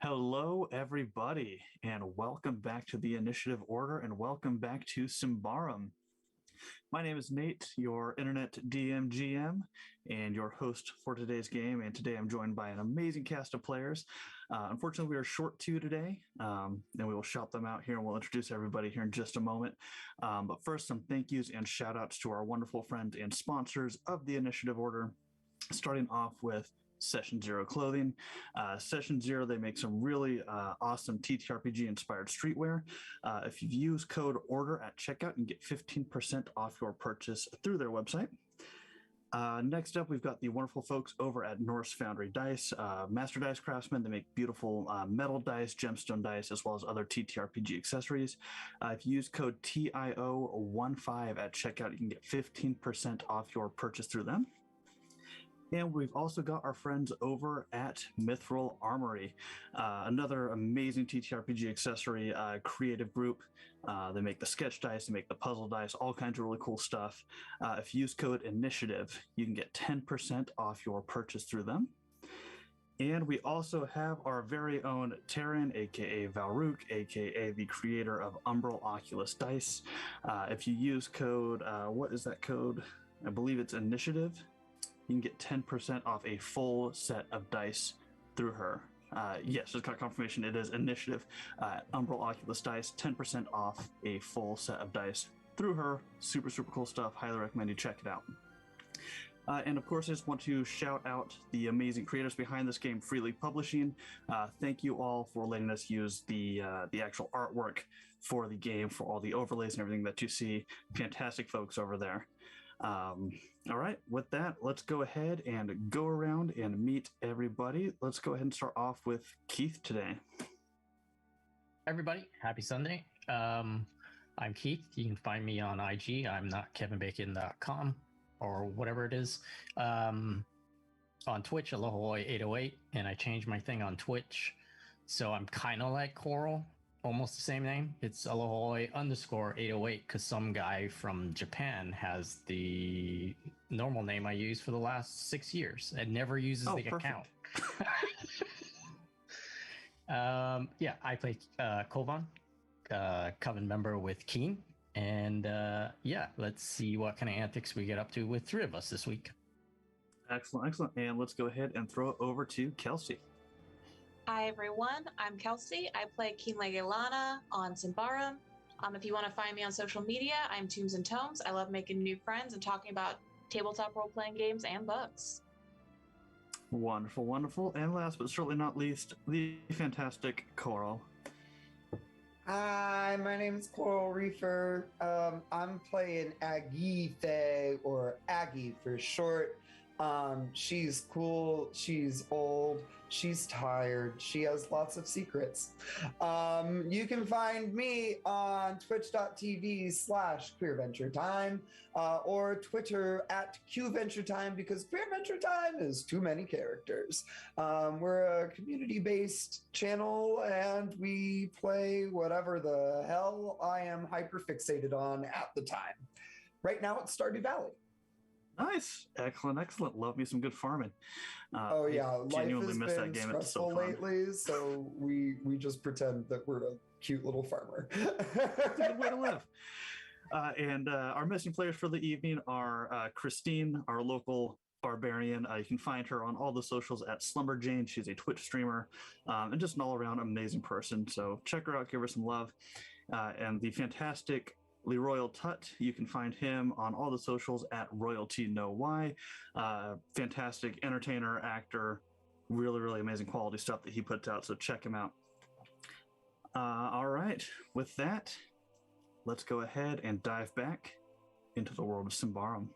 Hello, everybody, and welcome back to the Initiative Order, and welcome back to Symbaroum. My name is Nate, your internet DM GM, and your host for today's game. And today I'm joined by an amazing cast of players. Unfortunately, we are short two today, and we will shout them out here, and we'll introduce everybody here in just a moment. But first, some thank yous and shout outs to our wonderful friends and sponsors of the Initiative Order, starting off with Session Zero Clothing. Session Zero, they make some really awesome TTRPG inspired streetwear. If you use code ORDER at checkout, you can get 15% off your purchase through their website. Next up, we've got the wonderful folks over at Norse Foundry Dice, Master Dice Craftsmen. They make beautiful metal dice, gemstone dice, as well as other TTRPG accessories. If you use code TIO15 at checkout, you can get 15% off your purchase through them. And we've also got our friends over at Mithril Armory, another amazing TTRPG accessory creative group. They make the sketch dice, they make the puzzle dice, all kinds of really cool stuff. If you use code INITIATIVE, you can get 10% off your purchase through them. And we also have our very own Terran, aka Valrook, aka the creator of Umbral Oculus Dice. If you use code, what is that code? I believe it's INITIATIVE. You can get 10% off a full set of dice through her. Yes, just got confirmation. It is Initiative Umbral Oculus Dice, 10% off a full set of dice through her. Super, super cool stuff. Highly recommend you check it out. And of course, I just want to shout out the amazing creators behind this game, Freely Publishing. Thank you all for letting us use the actual artwork for the game, for all the overlays and everything that you see. Fantastic folks over there. All right, with that, let's go ahead and go around and meet everybody. Let's go ahead and start off with Keith today. Everybody, happy Sunday. I'm Keith. You can find me on IG. I'm not kevinbacon.com or whatever it is. On Twitch, Alohoy808, and I changed my thing on Twitch. So I'm kind of like Coral, almost the same name. It's Alohoy_808 because some guy from Japan has the normal name I use for the last 6 years and never uses the account. Yeah, I play Kovaan, Coven member with Keen. And yeah, let's see what kind of antics we get up to with three of us this week. Excellent, excellent. And let's go ahead and throw it over to Kelsey. Hi everyone, I'm Kelsey. I play Kinlegelana on Symbaroum. If you want to find me on social media, I'm Tombs and Tomes. I love making new friends and talking about tabletop role-playing games and books. Wonderful, wonderful. And last but certainly not least, the fantastic Coral. Hi, my name is Coral Reefer. I'm playing Agithe, or Aggie for short. She's cool, she's old, she's tired, she has lots of secrets. You can find me on twitch.tv/queerventuretime or Twitter at QVenturetime because Queer Venture Time is too many characters. We're a community-based channel and we play whatever the hell I am hyper-fixated on at the time. Right now it's Stardew Valley. Nice, excellent, excellent. Love me some good farming. Oh yeah, life has been stressful lately, so we just pretend that we're a cute little farmer. It's a good way to live. And our missing players for the evening are Christine, our local barbarian. You can find her on all the socials at Slumberjane. She's a Twitch streamer and just an all-around amazing person. So check her out, give her some love. And the fantastic Leroyal Tut, you can find him on all the socials at Royalty No Why. Fantastic entertainer, actor, really, really amazing quality stuff that he puts out, so check him out. All right, with that, let's go ahead and dive back into the world of Symbaroum.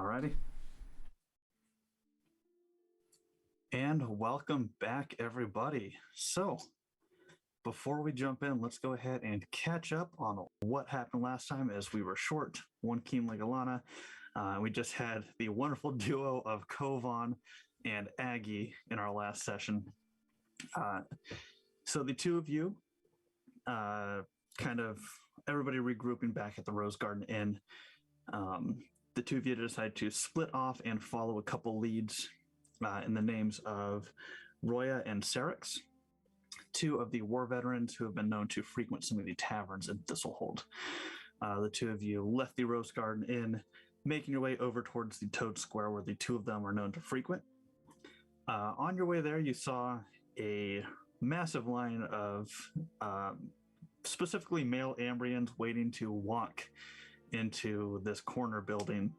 Alrighty. And welcome back, everybody. So, before we jump in, let's go ahead and catch up on what happened last time, as we were short one Kinlegelana. We just had the wonderful duo of Kovaan and Agithe in our last session. So the two of you, kind of everybody regrouping back at the Rose Garden Inn, the two of you decide to split off and follow a couple leads in the names of Roya and Serix, two of the war veterans who have been known to frequent some of the taverns in Thistle Hold. The two of you left the Rose Garden Inn, making your way over towards the Toad Square, where the two of them are known to frequent. On your way there, you saw a massive line of specifically male Ambrians waiting to walk into this corner building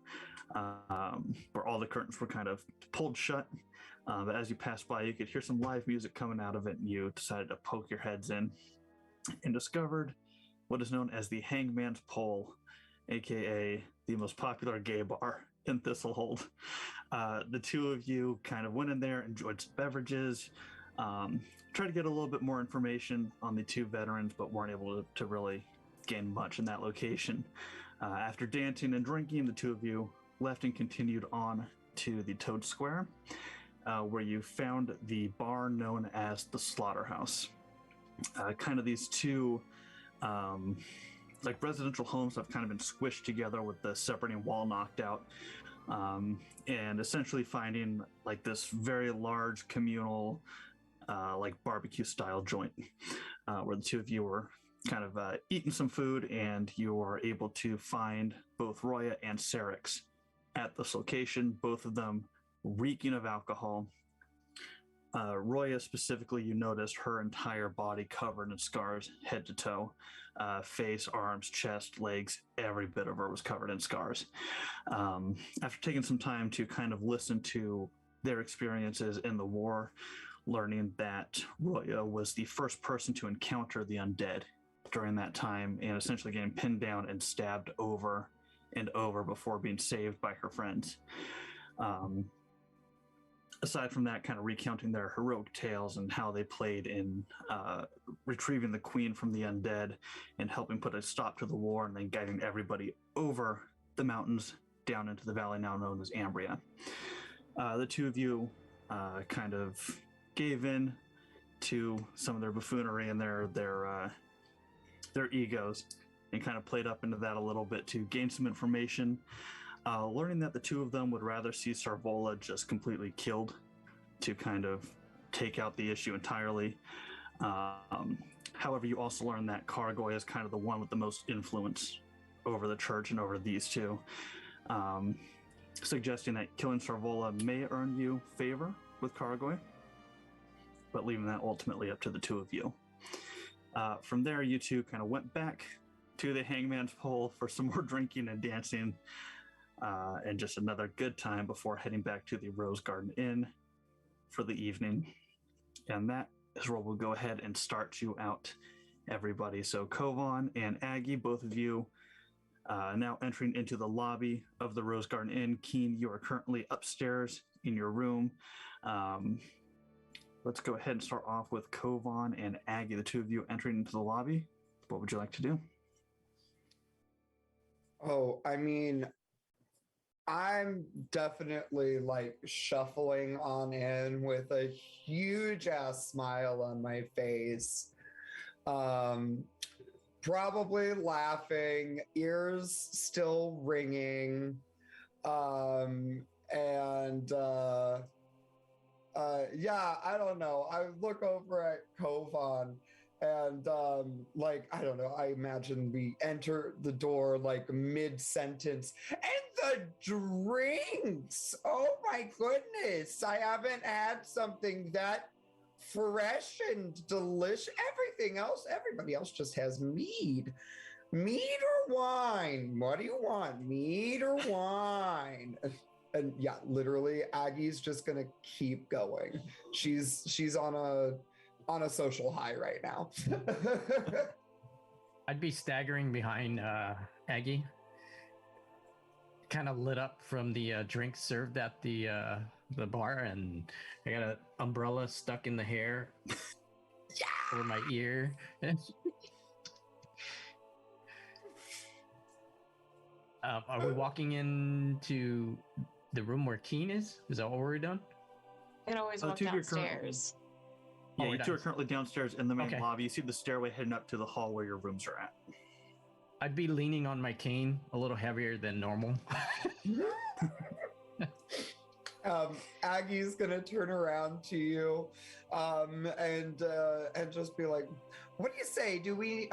where all the curtains were kind of pulled shut. But as you passed by, you could hear some live music coming out of it, and you decided to poke your heads in and discovered what is known as the Hangman's Pole, aka the most popular gay bar in Thistle Hold. The two of you kind of went in there, enjoyed some beverages, tried to get a little bit more information on the two veterans, but weren't able to really gain much in that location. After dancing and drinking, the two of you left and continued on to the Toad Square, where you found the bar known as the Slaughterhouse. Kind of these two like residential homes have kind of been squished together with the separating wall knocked out, and essentially finding like this very large communal like barbecue style joint where the two of you were kind of eating some food, and you were able to find both Roya and Serix at this location, both of them reeking of alcohol. Roya specifically, you noticed her entire body covered in scars, head to toe, face, arms, chest, legs, every bit of her was covered in scars. After taking some time to kind of listen to their experiences in the war, learning that Roya was the first person to encounter the undead during that time, and essentially getting pinned down and stabbed over and over before being saved by her friends. Aside from that, kind of recounting their heroic tales and how they played in retrieving the queen from the undead and helping put a stop to the war, and then guiding everybody over the mountains down into the valley now known as Ambria. The two of you kind of gave in to some of their buffoonery and their egos, and kind of played up into that a little bit to gain some information, learning that the two of them would rather see Sarvola just completely killed to kind of take out the issue entirely. However, you also learn that Kargoy is kind of the one with the most influence over the church and over these two, suggesting that killing Sarvola may earn you favor with Kargoy, but leaving that ultimately up to the two of you. From there, you two kind of went back to the Hangman's Pole for some more drinking and dancing, and just another good time before heading back to the Rose Garden Inn for the evening. And that is where we'll go ahead and start you out, everybody. So Kovaan and Agithe, both of you now entering into the lobby of the Rose Garden Inn. Keen, you are currently upstairs in your room. Let's go ahead and start off with Kovaan and Agithe, the two of you entering into the lobby. What would you like to do? Oh, I mean, I'm definitely like shuffling on in with a huge ass smile on my face. Probably laughing, ears still ringing. Yeah, I don't know. I look over at Kovaan and like, I don't know, I imagine we enter the door like mid-sentence, and the drinks, oh my goodness, I haven't had something that fresh and delicious. Everybody else just has mead or wine. What do you want, mead or wine? And yeah, literally, Aggie's just gonna keep going. She's on a social high right now. I'd be staggering behind Agithe. kind of lit up from the drink served at the bar, and I got an umbrella stuck in the hair over my ear. Are we walking into the room where Keen is? Is that what we're doing? I can always walk downstairs. Yeah, you two are currently downstairs in the main lobby. You see the stairway heading up to the hall where your rooms are at. I'd be leaning on my cane a little heavier than normal. Aggie's gonna turn around to you and just be like, what do you say? Do we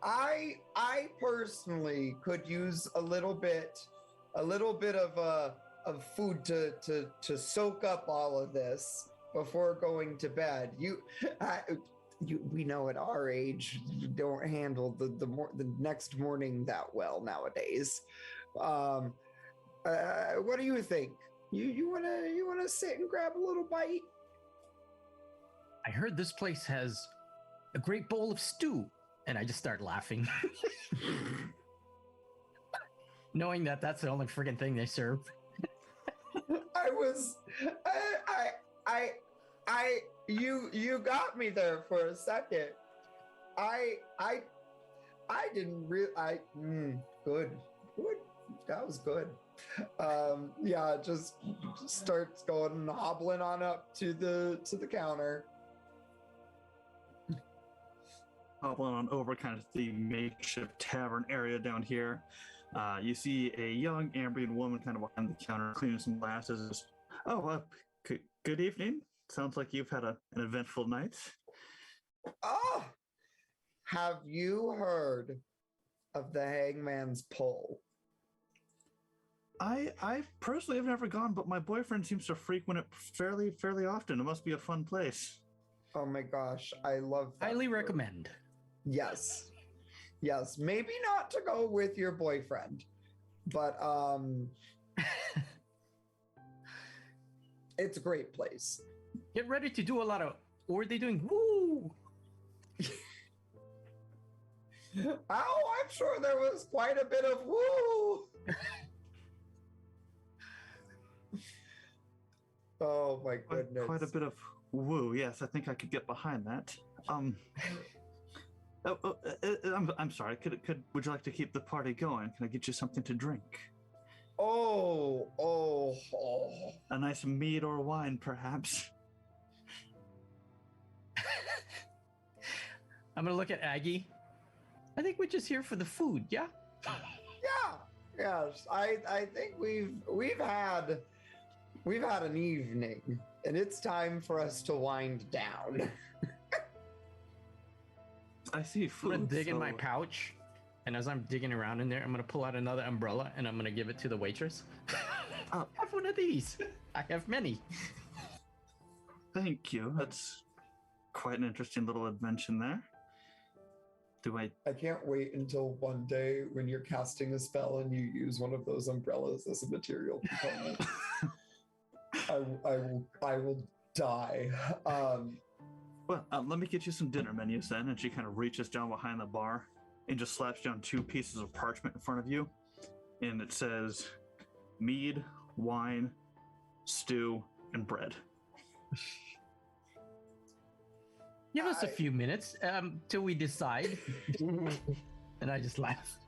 I personally could use a little bit of food to soak up all of this before going to bed. We know at our age you don't handle the next morning that well nowadays. What do you think? You wanna sit and grab a little bite? I heard this place has a great bowl of stew, and I just start laughing, knowing that that's the only friggin' thing they serve. You got me there for a second. I didn't really. Good. That was good. Yeah, just starts going and hobbling on up to the counter. Hobbling on over kind of the makeshift tavern area down here. You see a young Ambrian woman kind of behind the counter cleaning some glasses. Oh, good evening. Sounds like you've had an eventful night. Oh, have you heard of the Hangman's Pull? I personally have never gone, but my boyfriend seems to frequent it fairly often. It must be a fun place. Oh my gosh, I love that. Highly recommend. Yes. Maybe not to go with your boyfriend, but it's a great place. Get ready to do a lot of. Or are they doing woo? Oh, I'm sure there was quite a bit of woo. Oh my goodness. Quite a bit of woo. Yes, I think I could get behind that. I'm sorry. Would you like to keep the party going? Can I get you something to drink? Oh. A nice mead or wine, perhaps. I'm gonna look at Aggie. I think we're just here for the food, yeah? Yes. I think we've had an evening, and it's time for us to wind down. I see food. I'm gonna dig in my pouch, and as I'm digging around in there, I'm gonna pull out another umbrella and I'm gonna give it to the waitress. Have one of these. I have many. Thank you. That's quite an interesting little invention there. I can't wait until one day when you're casting a spell and you use one of those umbrellas as a material component. I will die. Well, let me get you some dinner menus then. And she kind of reaches down behind the bar and just slaps down 2 pieces of parchment in front of you. And it says mead, wine, stew, and bread. Give us a few minutes till we decide. And I just laugh.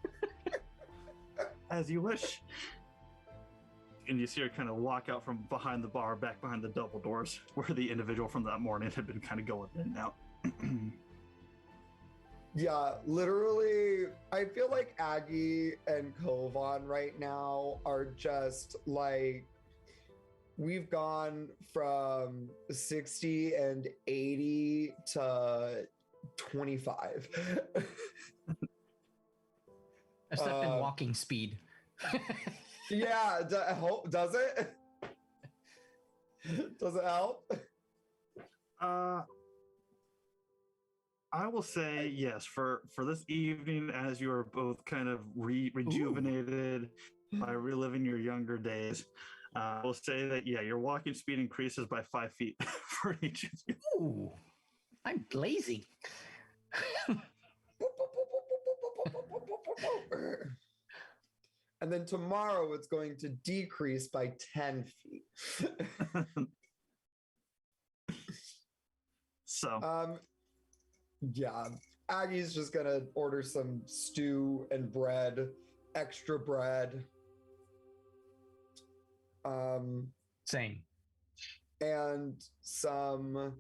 As you wish. And you see her kind of walk out from behind the bar, back behind the double doors, where the individual from that morning had been kind of going in and out. Yeah, literally, I feel like Aggie and Kovaan right now are just like, we've gone from 60 and 80 to 25. Except in walking speed. Yeah, does it? Does it help? I will say yes, for this evening, as you are both kind of rejuvenated by reliving your younger days, I will say that, yeah, your walking speed increases by 5 feet for each of you. Ooh, I'm lazy. And then tomorrow it's going to decrease by 10 feet. So, yeah, Aggie's just gonna order some stew and bread, extra bread. Same. And some.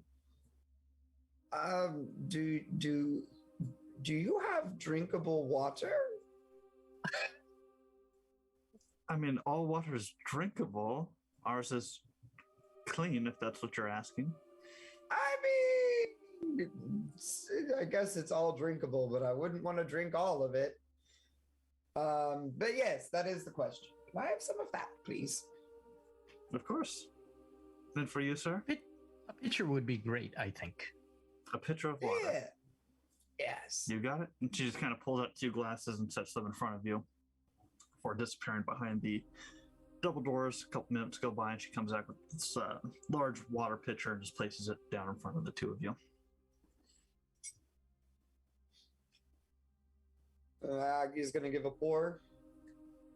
Do you have drinkable water? I mean, all water is drinkable. Ours is clean, if that's what you're asking. I mean, I guess it's all drinkable, but I wouldn't want to drink all of it. But yes, that is the question. Can I have some of that, please? Of course. Then for you, sir? A pitcher would be great, I think. A pitcher of water. Yeah. Yes. You got it? And she just kind of pulls out 2 glasses and sets them in front of you before disappearing behind the double doors. A couple minutes go by and she comes out with this large water pitcher and just places it down in front of the 2 of you. Aggie's going to give a pour.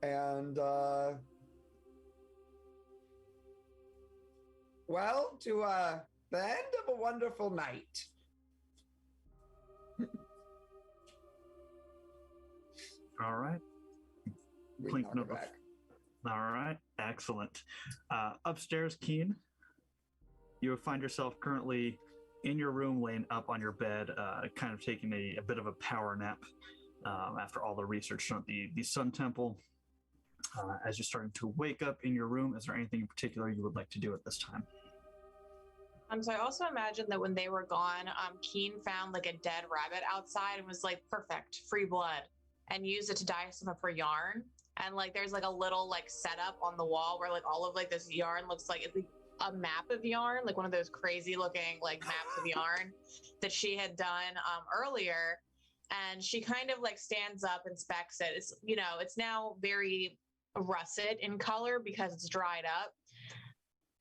And, well, to the end of a wonderful night. All right. Clink number. All right. Excellent. Upstairs, Keen, you find yourself currently in your room, laying up on your bed, kind of taking a bit of a power nap after all the research done at the Sun Temple. As you're starting to wake up in your room, is there anything in particular you would like to do at this time? So I also imagine that when they were gone, Keen found like a dead rabbit outside and was like, perfect, free blood, and used it to dye some of her yarn. And like, there's like a little like setup on the wall where like all of like this yarn looks like it's like a map of yarn, like one of those crazy looking like maps of yarn that she had done earlier. And she kind of like stands up, inspects it. It's, you know, it's now very russet in color because it's dried up.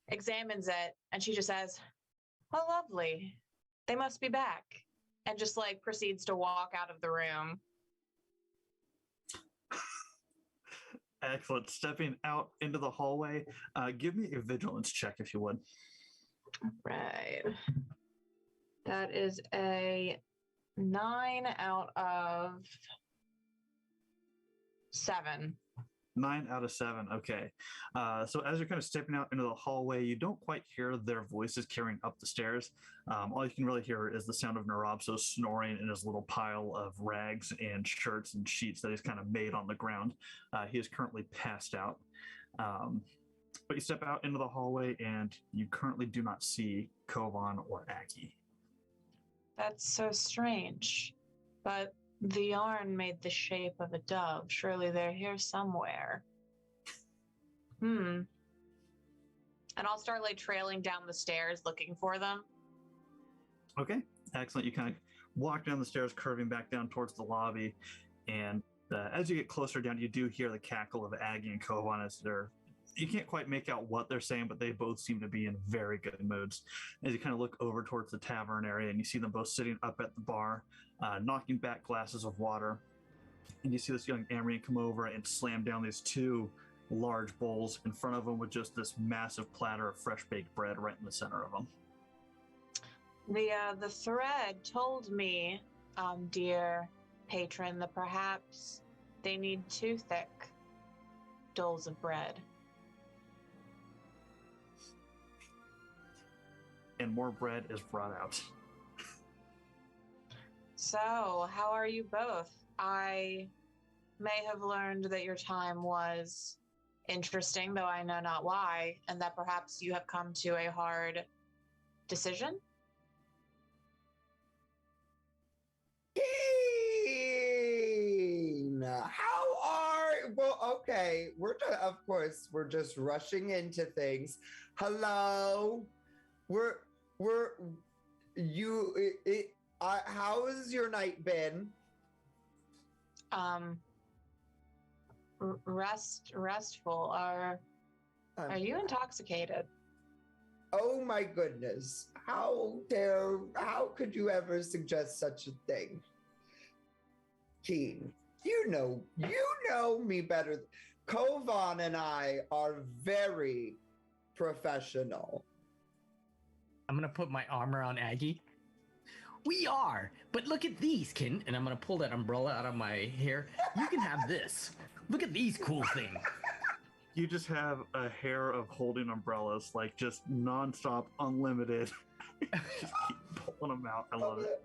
Examines it, and she just says, "Oh, lovely. They must be back." And just like proceeds to walk out of the room. Excellent. Stepping out into the hallway, give me a vigilance check if you would. Right. That is a 9 out of 7. 9 out of 7. Okay. So as you're kind of stepping out into the hallway, you don't quite hear their voices carrying up the stairs. All you can really hear is the sound of Nrobso snoring in his little pile of rags and shirts and sheets that he's kind of made on the ground. He is currently passed out. But you step out into the hallway and you currently do not see Kovaan or Agithe. That's so strange. But the yarn made the shape of a dove. Surely they're here somewhere. And I'll start like trailing down the stairs looking for them. Okay, excellent. You kind of walk down the stairs, curving back down towards the lobby. And as you get closer down, you do hear the cackle of Aggie and Kovaan as you can't quite make out what they're saying, but they both seem to be in very good moods. As you kind of look over towards the tavern area and you see them both sitting up at the bar, knocking back glasses of water. And you see this young Amrian come over and slam down these 2 large bowls in front of them with just this massive platter of fresh baked bread right in the center of them. The thread told me, dear patron, that perhaps they need 2 thick doles of bread. And more bread is brought out. So, how are you both? I may have learned that your time was interesting, though I know not why, and that perhaps you have come to a hard decision? Well, okay. Of course, we're just rushing into things. Hello? How has your night been? Restful. Are you intoxicated? Oh my goodness. How could you ever suggest such a thing? Keen, you know me better. Kovaan and I are very professional. I'm gonna put my arm around Aggie. We are, but look at these, Kin. And I'm gonna pull that umbrella out of my hair. You can have this. Look at these cool things. You just have a hair of holding umbrellas, like just nonstop, unlimited. Just keep pulling them out. I love it.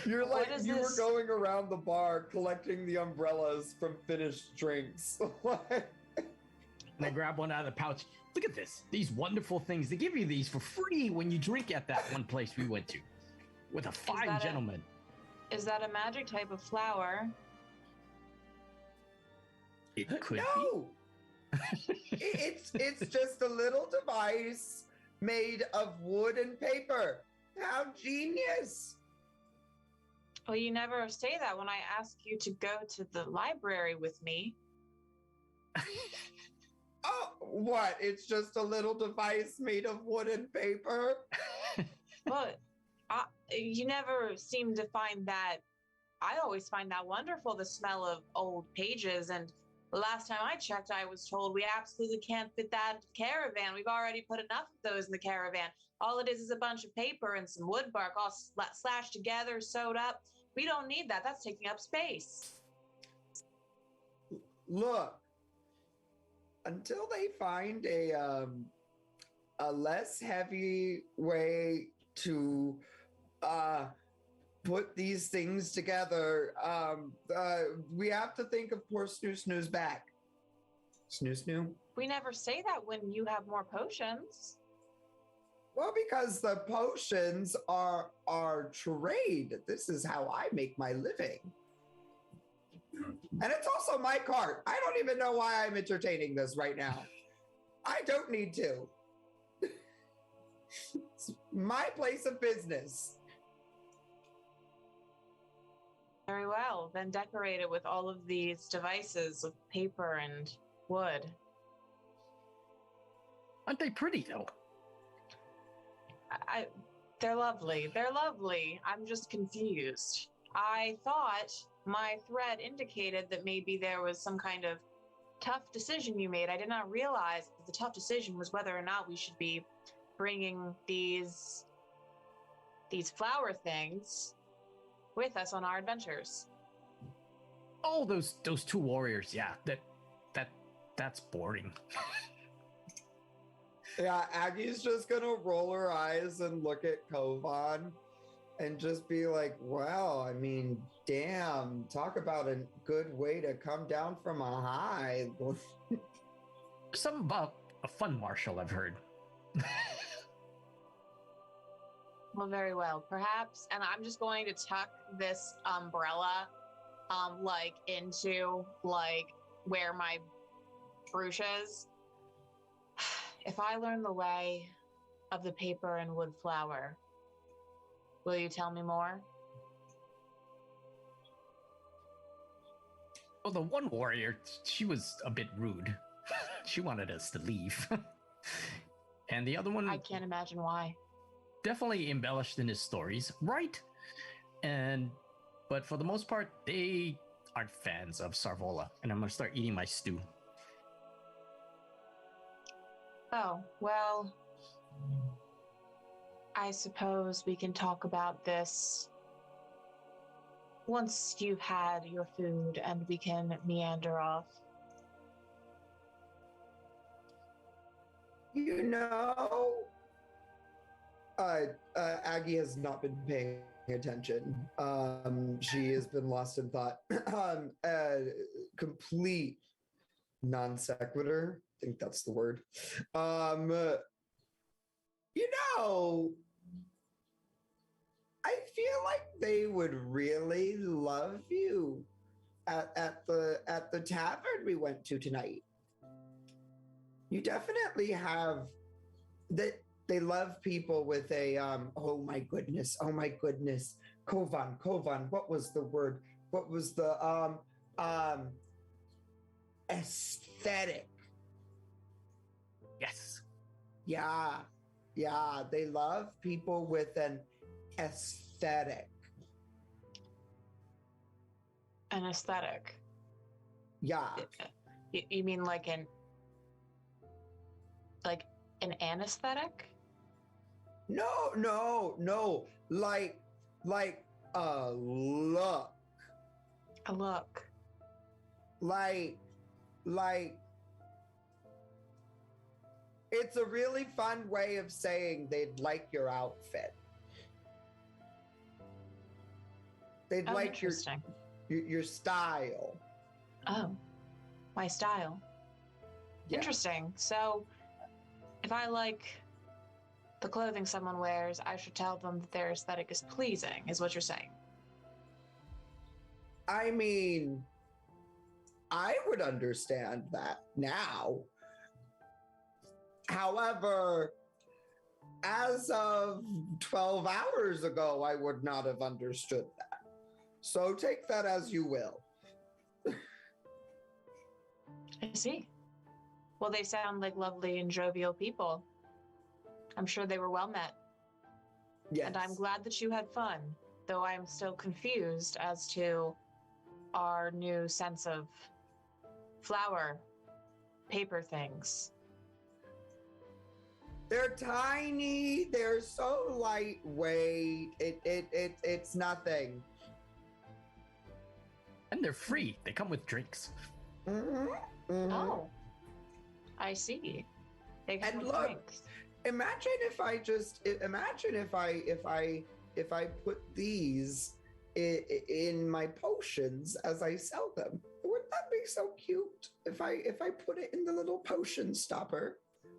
You're What like is you were this? going around the bar collecting the umbrellas from finished drinks. And I grab one out of the pouch. Look at this. These wonderful things. They give you these for free when you drink at that one place we went to. With a fine that gentleman. Is that a magic type of flower? It could No. it's just a little device made of wood and paper. How genius. Well, you never say that when I ask you to go to the library with me. Oh, what? It's just a little device made of wood and paper? But you never seem to find that. I always find that wonderful, the smell of old pages. And the last time I checked, I was told we absolutely can't fit that into the caravan. We've already put enough of those in the caravan. All it is a bunch of paper and some wood bark all slashed together, sewed up. We don't need that. That's taking up space. Look, until they find a less heavy way to put these things together, we have to think of poor Snoo Snoo's back. Snoo Snoo? We never say that when you have more potions. Well, because the potions are trade. This is how I make my living. And it's also my cart. I don't even know why I'm entertaining this right now. I don't need to. It's my place of business. Very well. Then decorate it with all of these devices of paper and wood. Aren't they pretty, though? They're lovely. They're lovely. I'm just confused. I thought my thread indicated that maybe there was some kind of tough decision you made. I did not realize that the tough decision was whether or not we should be bringing these flower things with us on our adventures. Oh, those two warriors. Yeah, that's boring. Yeah, Aggie's just gonna roll her eyes and look at Kovaan and just be like, well, I mean, damn, talk about a good way to come down from a high. Something about a fun marshal, I've heard. Well, very well. Perhaps, and I'm just going to tuck this umbrella like into like where my brooch is. If I learn the way of the paper and wood flower, will you tell me more? Well, the one warrior, she was a bit rude. She wanted us to leave. And the other one, I can't imagine why. definitely embellished in his stories, right? But for the most part, they aren't fans of Sarvola, and I'm gonna start eating my stew. Oh, well, I suppose we can talk about this once you've had your food and we can meander off. You know, Aggie has not been paying attention. She has been lost in thought. Complete non sequitur. I think that's the word. You know, I feel like they would really love you at the tavern we went to tonight. You definitely have that. They love people with a oh my goodness, Kovaan, what was the word? What was the aesthetic? Yes. Yeah, they love people with an aesthetic. An aesthetic. Yeah. You mean like an anesthetic? No. Like a look. A look. Like it's a really fun way of saying they'd like your outfit. They'd like Interesting. your style. Oh, my style. Yeah. Interesting. So, if I like the clothing someone wears, I should tell them that their aesthetic is pleasing, is what you're saying. I mean, I would understand that now. However, as of 12 hours ago, I would not have understood that. So take that as you will. I see. Well, they sound like lovely and jovial people. I'm sure they were well met. Yes. And I'm glad that you had fun, though I am still confused as to our new sense of flower, paper things. They're tiny. They're so lightweight. It's nothing. And they're free. They come with drinks. Mm-hmm. Mm-hmm. Oh, I see. They come And with look, drinks. imagine if I put these in my potions as I sell them. Wouldn't that be so cute? If I put it in the little potion stopper,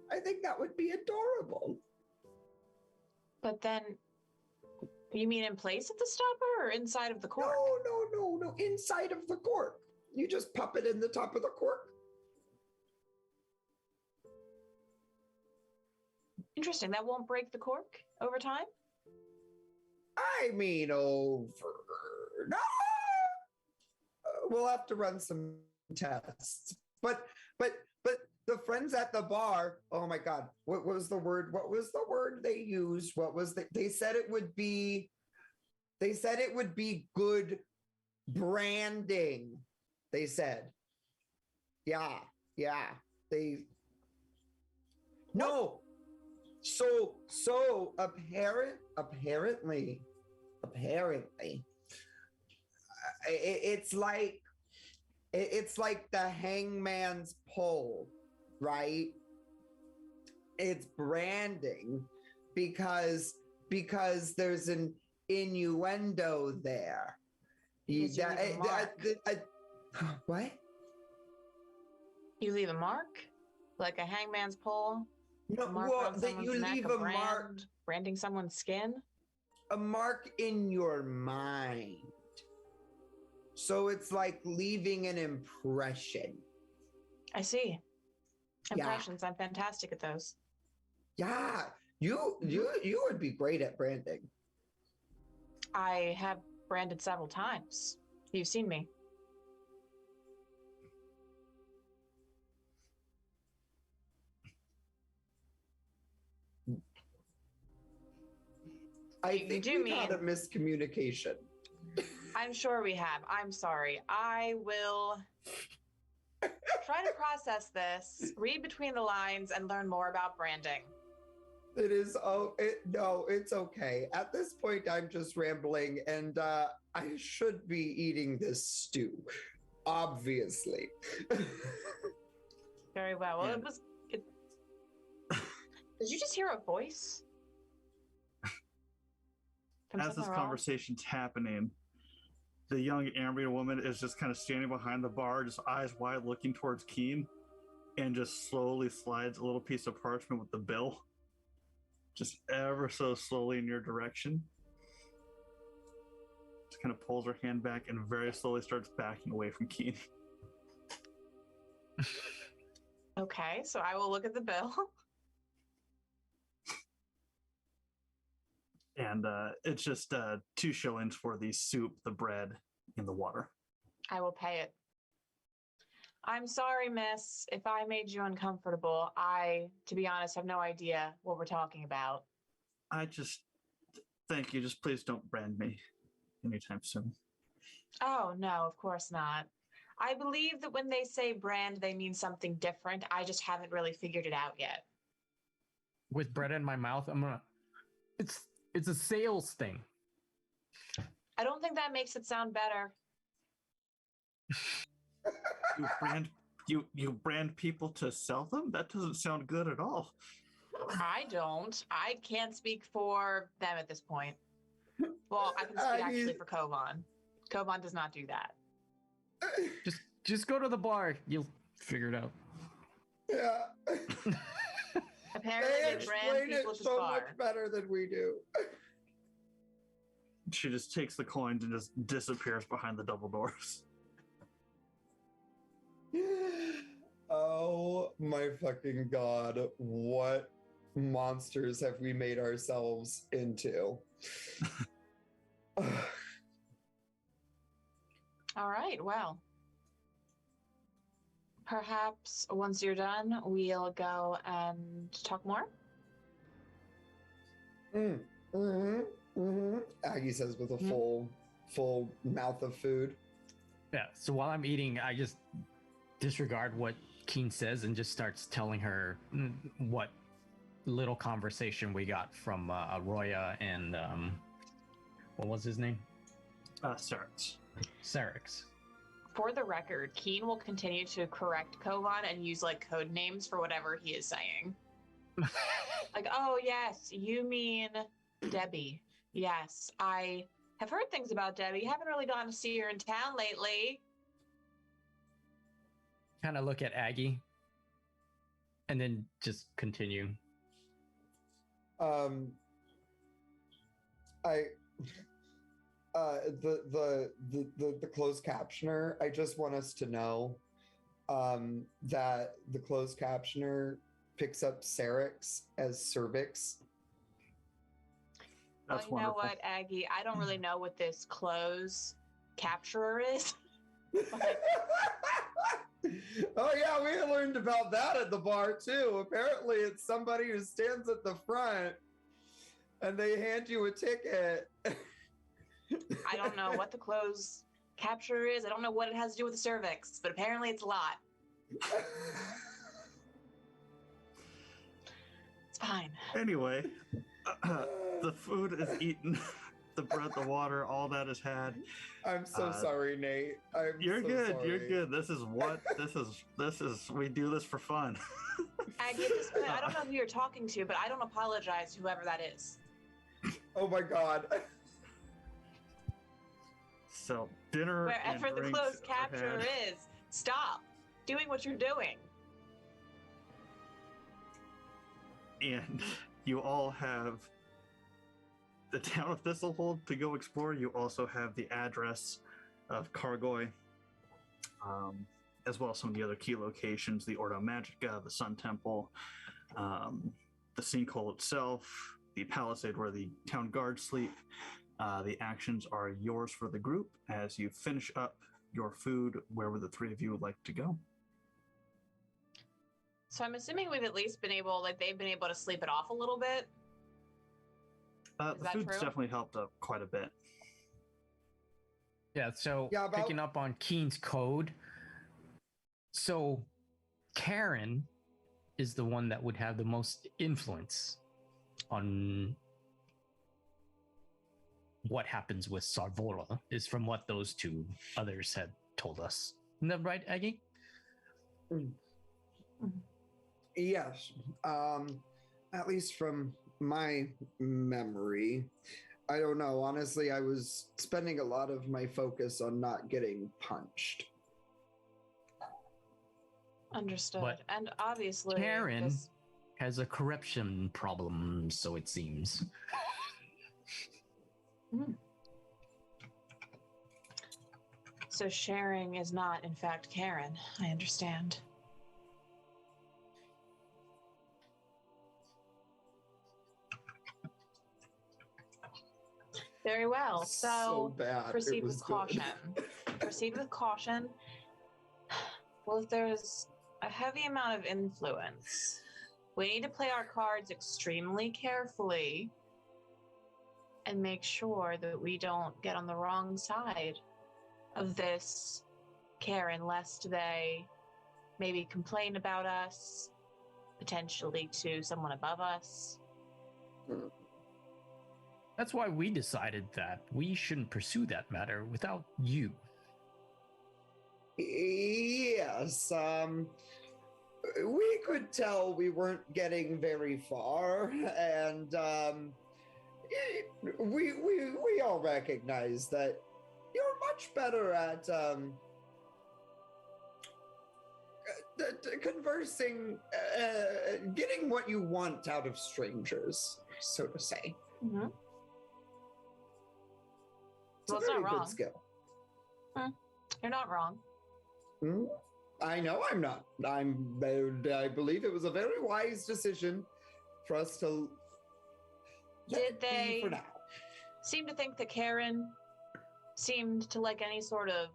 I think that would be adorable. But then, you mean in place of the stopper or inside of the cork? No, inside of the cork. You just pop it in the top of the cork. Interesting. That won't break the cork over time? I mean, no. We'll have to run some tests. But the friends at the bar, oh my God, what was the word? What was the word they used? They said it would be good branding. They said. Yeah. No. So apparently, it's like the hangman's pole, right? It's branding because there's an innuendo there. What? You leave a mark? Like a hangman's pole? No, Mark well, on that someone's you neck, leave a mark, branding someone's skin? a mark in your mind. So it's like leaving an impression. I see. Impressions. Yeah. I'm fantastic at those. Yeah, you would be great at branding. I have branded several times. You've seen me. I think we had a miscommunication. I'm sure we have. I'm sorry. I will try to process this, read between the lines, and learn more about branding. It is. No, it's okay. At this point, I'm just rambling, and I should be eating this stew, obviously. Very well. Well, Did you just hear a voice? As this conversation's happening, the young Ambria woman is just kind of standing behind the bar, just eyes wide, looking towards Keen, and just slowly slides a little piece of parchment with the bill, just ever so slowly in your direction. Just kind of pulls her hand back and very slowly starts backing away from Keen. Okay, so I will look at the bill. And it's just 2 shillings for the soup, the bread, and the water. I will pay it. I'm sorry, miss, if I made you uncomfortable. I, to be honest, have no idea what we're talking about. Thank you. Just please don't brand me anytime soon. Oh, no, of course not. I believe that when they say brand, they mean something different. I just haven't really figured it out yet. With bread in my mouth, I'm gonna. It's a sales thing. I don't think that makes it sound better. You brand people to sell them? That doesn't sound good at all. I don't. I can't speak for them at this point. Well, I can speak actually for Kovaan. Kovaan does not do that. Just go to the bar. You'll figure it out. Yeah. Apparently, they they brand people it to so bar. much better than we do. She just takes the coins and just disappears behind the double doors. Oh my fucking god. What monsters have we made ourselves into? All right, well. Perhaps once you're done, we'll go and talk more. Aggie says with a full mouth of food. Yeah, so while I'm eating, I just disregard what Keen says and just starts telling her what little conversation we got from Arroya and what was his name? Sarix. For the record, Keen will continue to correct Kovaan and use like code names for whatever he is saying. Like, oh yes, you mean Debbie. Yes, I have heard things about Debbie. Haven't really gone to see her in town lately. Kind of look at Aggie and then just continue. The closed captioner, I just want us to know that the closed captioner picks up Sarix as cervix. Well, you know what, Aggie? I don't really know what this close capturer is. Oh yeah, we learned about that at the bar too. Apparently it's somebody who stands at the front and they hand you a ticket. I don't know what the close capturer is. I don't know what it has to do with the cervix, but apparently it's a lot. It's fine. Anyway, the food is eaten. The bread, the water, all that is had. I'm so sorry, Nate. You're so good. sorry. You're good. This is we do this for fun. Aggie, at this point, I don't know who you're talking to, but I don't apologize to whoever that is. Oh my god. So dinner. Wherever the closed capturer is, stop doing what you're doing. And you all have the town of Thistle Hold to go explore. You also have the address of Kargoy, as well as some of the other key locations, the Ordo Magica, the Sun Temple, the sinkhole itself, the palisade where the town guards sleep. The actions are yours for the group as you finish up your food wherever the three of you would like to go. So I'm assuming we've at least been able, they've been able to sleep it off a little bit. The food's definitely helped up quite a bit. Yeah, so picking up on Keen's code. So Karen is the one that would have the most influence on what happens with Sarvola, is from what those two others had told us. Isn't that right, Aggie? Yes. At least from my memory. I don't know. Honestly, I was spending a lot of my focus on not getting punched. Understood. But and obviously Karen has a corruption problem, so it seems. So sharing is not, in fact, Karen. I understand. Very well. So bad. Proceed with caution. Proceed with caution. Well, if there's a heavy amount of influence, we need to play our cards extremely carefully and make sure that we don't get on the wrong side of this Karen, lest they maybe complain about us, potentially to someone above us. That's why we decided that we shouldn't pursue that matter without you. Yes, we could tell we weren't getting very far, and we all recognize that you're much better at conversing, getting what you want out of strangers, so to say. Mm-hmm. It's Well, a it's very not good wrong. skill. You're not wrong. I know I'm not. I believe it was a very wise decision for us to let Did it be they for now. seem to think that Karen seemed to like any sort of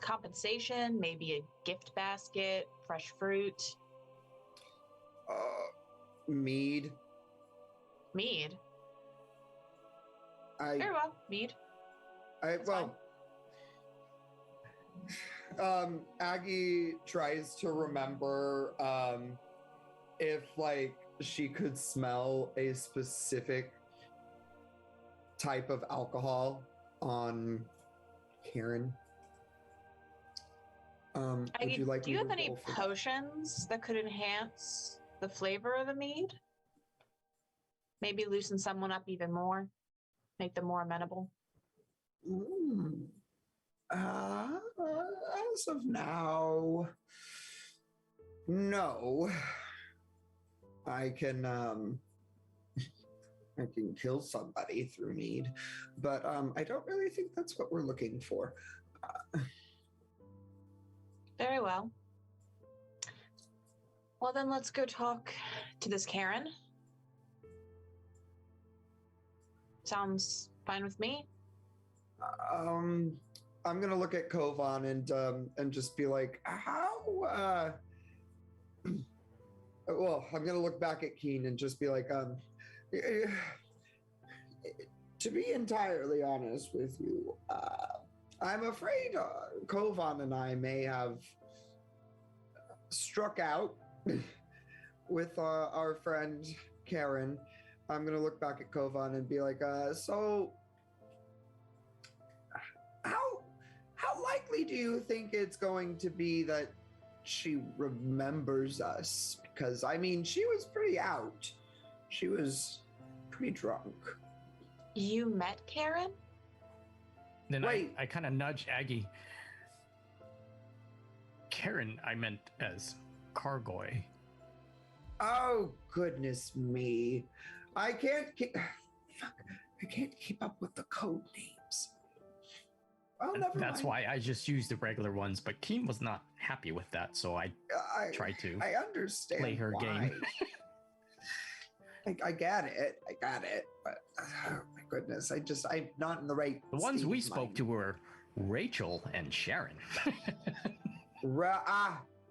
compensation, maybe a gift basket, fresh fruit? Mead. Mead? Very well, mead. That's Aggie tries to remember if like she could smell a specific type of alcohol on Karen. Would you like do you me have to any roll for that? potions that could enhance the flavor of the mead? Maybe loosen someone up even more, make them more amenable. As of now, no. I can kill somebody through mead, but I don't really think that's what we're looking for. Very well. Well, then let's go talk to this Karen. Sounds fine with me. I'm gonna look at Kovaan and just be like, how? Well, I'm gonna look back at Keen and just be like, to be entirely honest with you, I'm afraid Kovaan and I may have struck out with our friend Karen. I'm gonna look back at Kovaan and be like, so how likely do you think it's going to be that she remembers us? Because I mean, she was pretty out. She was pretty drunk. You met Karen? Then Wait. I kind of nudge Aggie. Karen, I meant as Kargoy. Oh goodness me! I can't keep up with the code names. Oh, never That's mind. why I just used the regular ones, but Keen was not happy with that, so I tried to I understand play her why. game. I get it, but oh my goodness, I'm not in the right. The ones state we of spoke mind. to were Rachel and Sharon.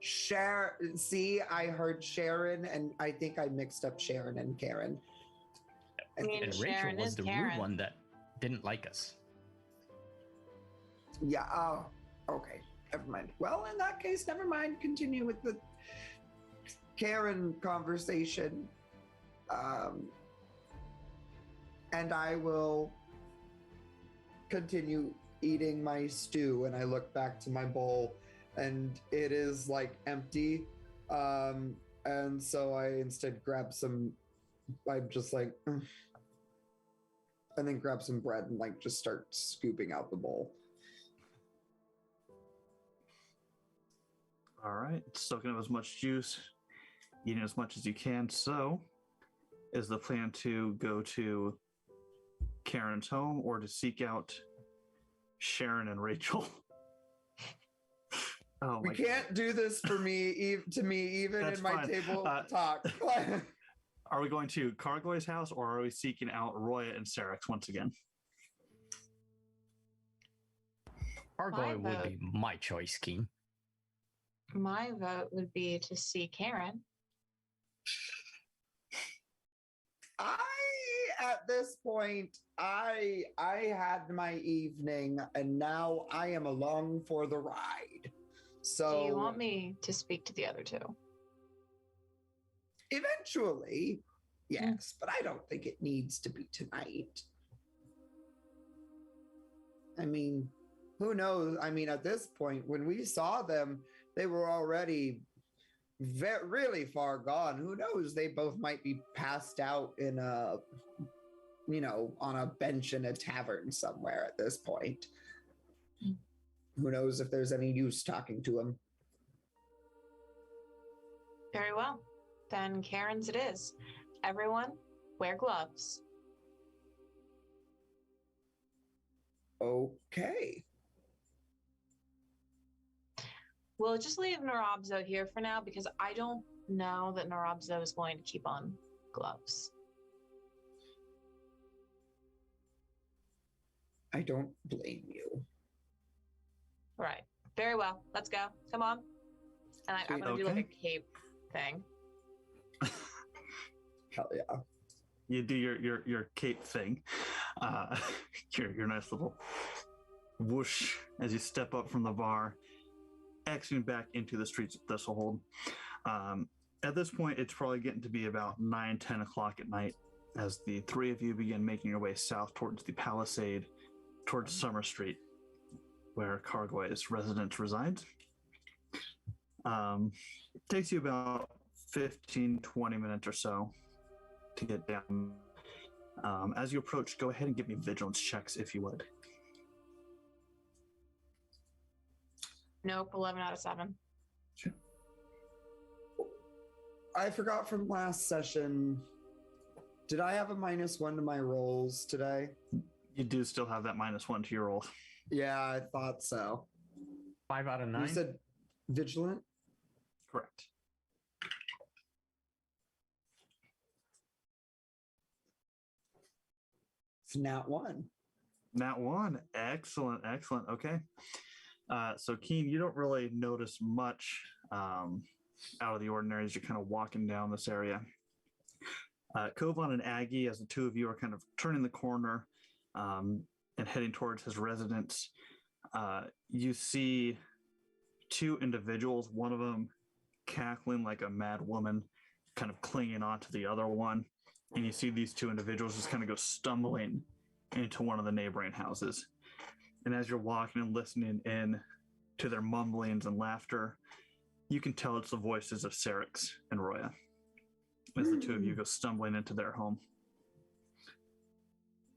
Sharon. See, I heard Sharon, and I think I mixed up Sharon and Karen. I mean, And Sharon Rachel was is the Karen. rude one that didn't like us. Yeah. Oh, okay. Never mind. Well, in that case, never mind. Continue with the Karen conversation. And I will continue eating my stew, and I look back to my bowl, and it is like empty. And so I instead grab some. I'm just like, and then grab some bread and like just start scooping out the bowl. All right, soaking up as much juice, eating as much as you can. So, is the plan to go to Karen's home or to seek out Sharon and Rachel? Oh, We can't do this for me, to me, even That's in my fine. table talk. Are we going to Kargoy's house or are we seeking out Roya and Sarex once again? Kargoy would vote. be my choice, Keen. My vote would be to see Karen. I at this point, I had my evening, and now I am along for the ride. So, Do you want me to speak to the other two? Eventually, yes, but I don't think it needs to be tonight. I mean, who knows? I mean, at this point, when we saw them, they were already really far gone. Who knows? They both might be passed out in a, on a bench in a tavern somewhere at this point. Who knows if there's any use talking to them? Very well. Then Karen's it is. Everyone, wear gloves. Okay. We'll just leave Nrobso here for now because I don't know that Nrobso is going to keep on gloves. I don't blame you. Right. Very well. Let's go. Come on. And I'm going to do like a cape thing. Hell yeah. You do your cape thing. Your nice little whoosh as you step up from the bar, exiting back into the streets of Thistle Hold. At this point, it's probably getting to be about 9-10 o'clock at night as the three of you begin making your way south towards the Palisade, towards Summer Street, where Kargoy's residence resides. Takes you about 15-20 minutes or so to get down. As you approach, go ahead and give me vigilance checks if you would. Nope, 11 out of 7. Sure. I forgot from last session. Did I have a -1 to my rolls today? You do still have that -1 to your roll. Yeah, I thought so. 5 out of 9. You said vigilant? Correct. It's nat 1. Nat 1. Excellent, excellent. Okay. So, Keen, you don't really notice much out of the ordinary as you're kind of walking down this area. Kovaan and Aggie, as the two of you are kind of turning the corner and heading towards his residence, you see two individuals, one of them cackling like a mad woman, kind of clinging on to the other one. And you see these two individuals just kind of go stumbling into one of the neighboring houses. And as you're walking and listening in to their mumblings and laughter, you can tell it's the voices of Syrinx and Roya as the two of you go stumbling into their home.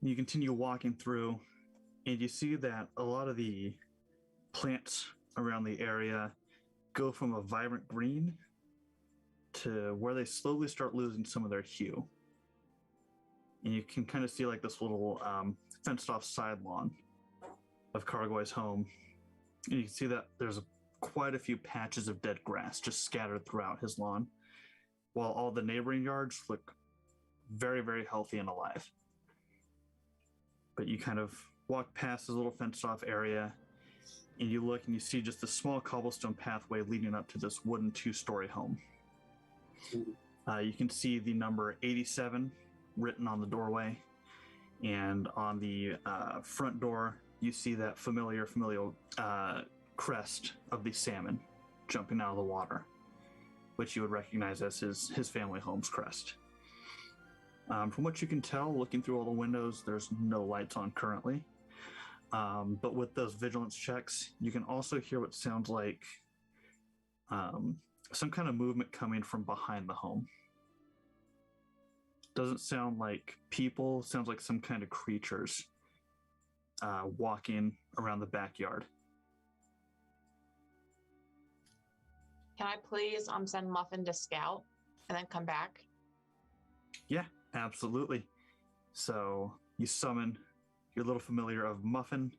You continue walking through, and you see that a lot of the plants around the area go from a vibrant green to where they slowly start losing some of their hue. And you can kind of see like this little fenced off side lawn of Kargoy's home. And you can see that there's quite a few patches of dead grass just scattered throughout his lawn, while all the neighboring yards look very, very healthy and alive. But you kind of walk past this little fenced off area, and you look and you see just a small cobblestone pathway leading up to this wooden 2-story home. You can see the number 87 written on the doorway, and on the front door, you see that familial crest of the salmon jumping out of the water, which you would recognize as his family home's crest. From what you can tell, looking through all the windows, there's no lights on currently. But with those vigilance checks, you can also hear what sounds like some kind of movement coming from behind the home. Doesn't sound like people, sounds like some kind of creatures walking around the backyard. Can I please send Muffin to scout and then come back? Yeah, absolutely. So you summon your little familiar of Muffin.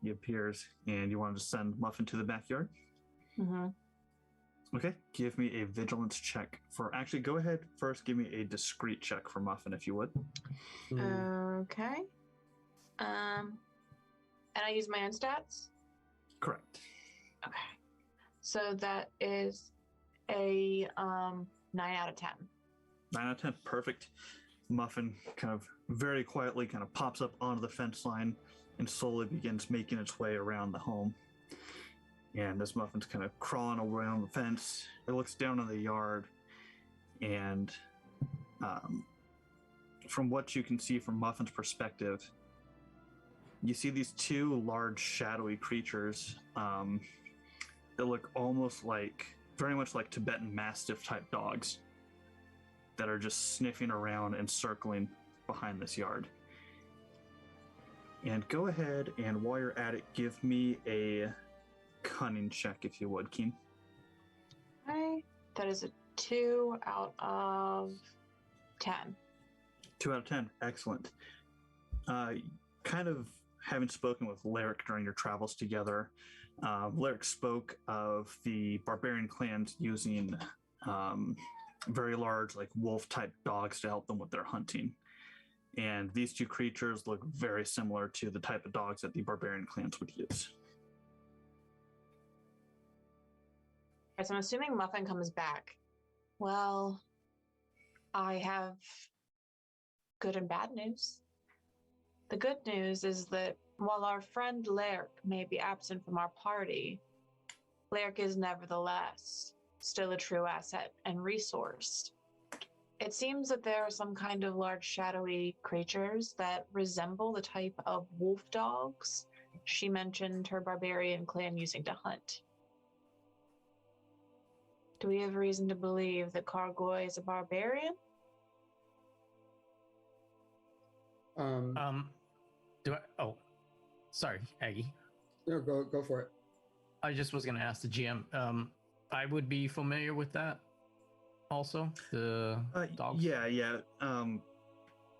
He appears, and you wanted to send Muffin to the backyard? Mm-hmm. Okay, give me a vigilance check for... Actually, go ahead first, give me a discreet check for Muffin, if you would. Okay. And I use my own stats? Correct. Okay. So that is a 9 out of 10. 9 out of 10, perfect. Muffin kind of very quietly kind of pops up onto the fence line and slowly begins making its way around the home. And this Muffin's kind of crawling around the fence. It looks down on the yard, and from what you can see from Muffin's perspective, you see these two large shadowy creatures that look almost like, very much like Tibetan Mastiff type dogs that are just sniffing around and circling behind this yard. And go ahead and while you're at it, give me a cunning check, if you would, Keen. Okay. That is a 2 out of 10. 2 out of 10. Excellent. Kind of having spoken with Laerke during your travels together, Laerke spoke of the barbarian clans using very large, like wolf-type dogs to help them with their hunting. And these two creatures look very similar to the type of dogs that the barbarian clans would use. So I'm assuming Muffin comes back. Well, I have good and bad news. The good news is that while our friend Laerke may be absent from our party, Laerke is nevertheless still a true asset and resource. It seems that there are some kind of large shadowy creatures that resemble the type of wolf dogs she mentioned her barbarian clan using to hunt. Do we have reason to believe that Kargoy is a barbarian? Do I? Oh, sorry, Aggie. No, go for it. I just was going to ask the GM. I would be familiar with that. Also, the dogs. Yeah.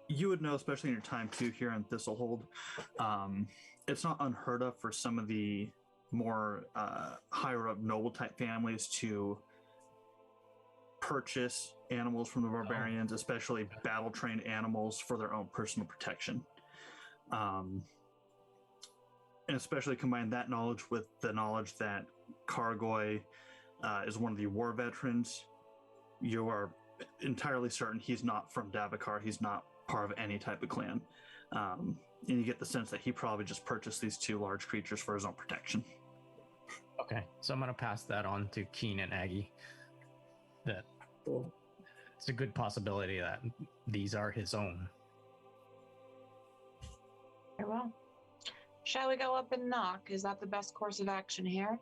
You would know, especially in your time too here on Thistle Hold. It's not unheard of for some of the more higher up noble type families to purchase animals from the barbarians, especially battle trained animals for their own personal protection. And especially combine that knowledge with the knowledge that Kargoy is one of the war veterans. You are entirely certain he's not from Davokar. He's not part of any type of clan. And you get the sense that he probably just purchased these two large creatures for his own protection. Okay, so I'm going to pass that on to Keen and Aggie. That Cool. it's a good possibility that these are his own. Very well. Shall we go up and knock? Is that the best course of action here?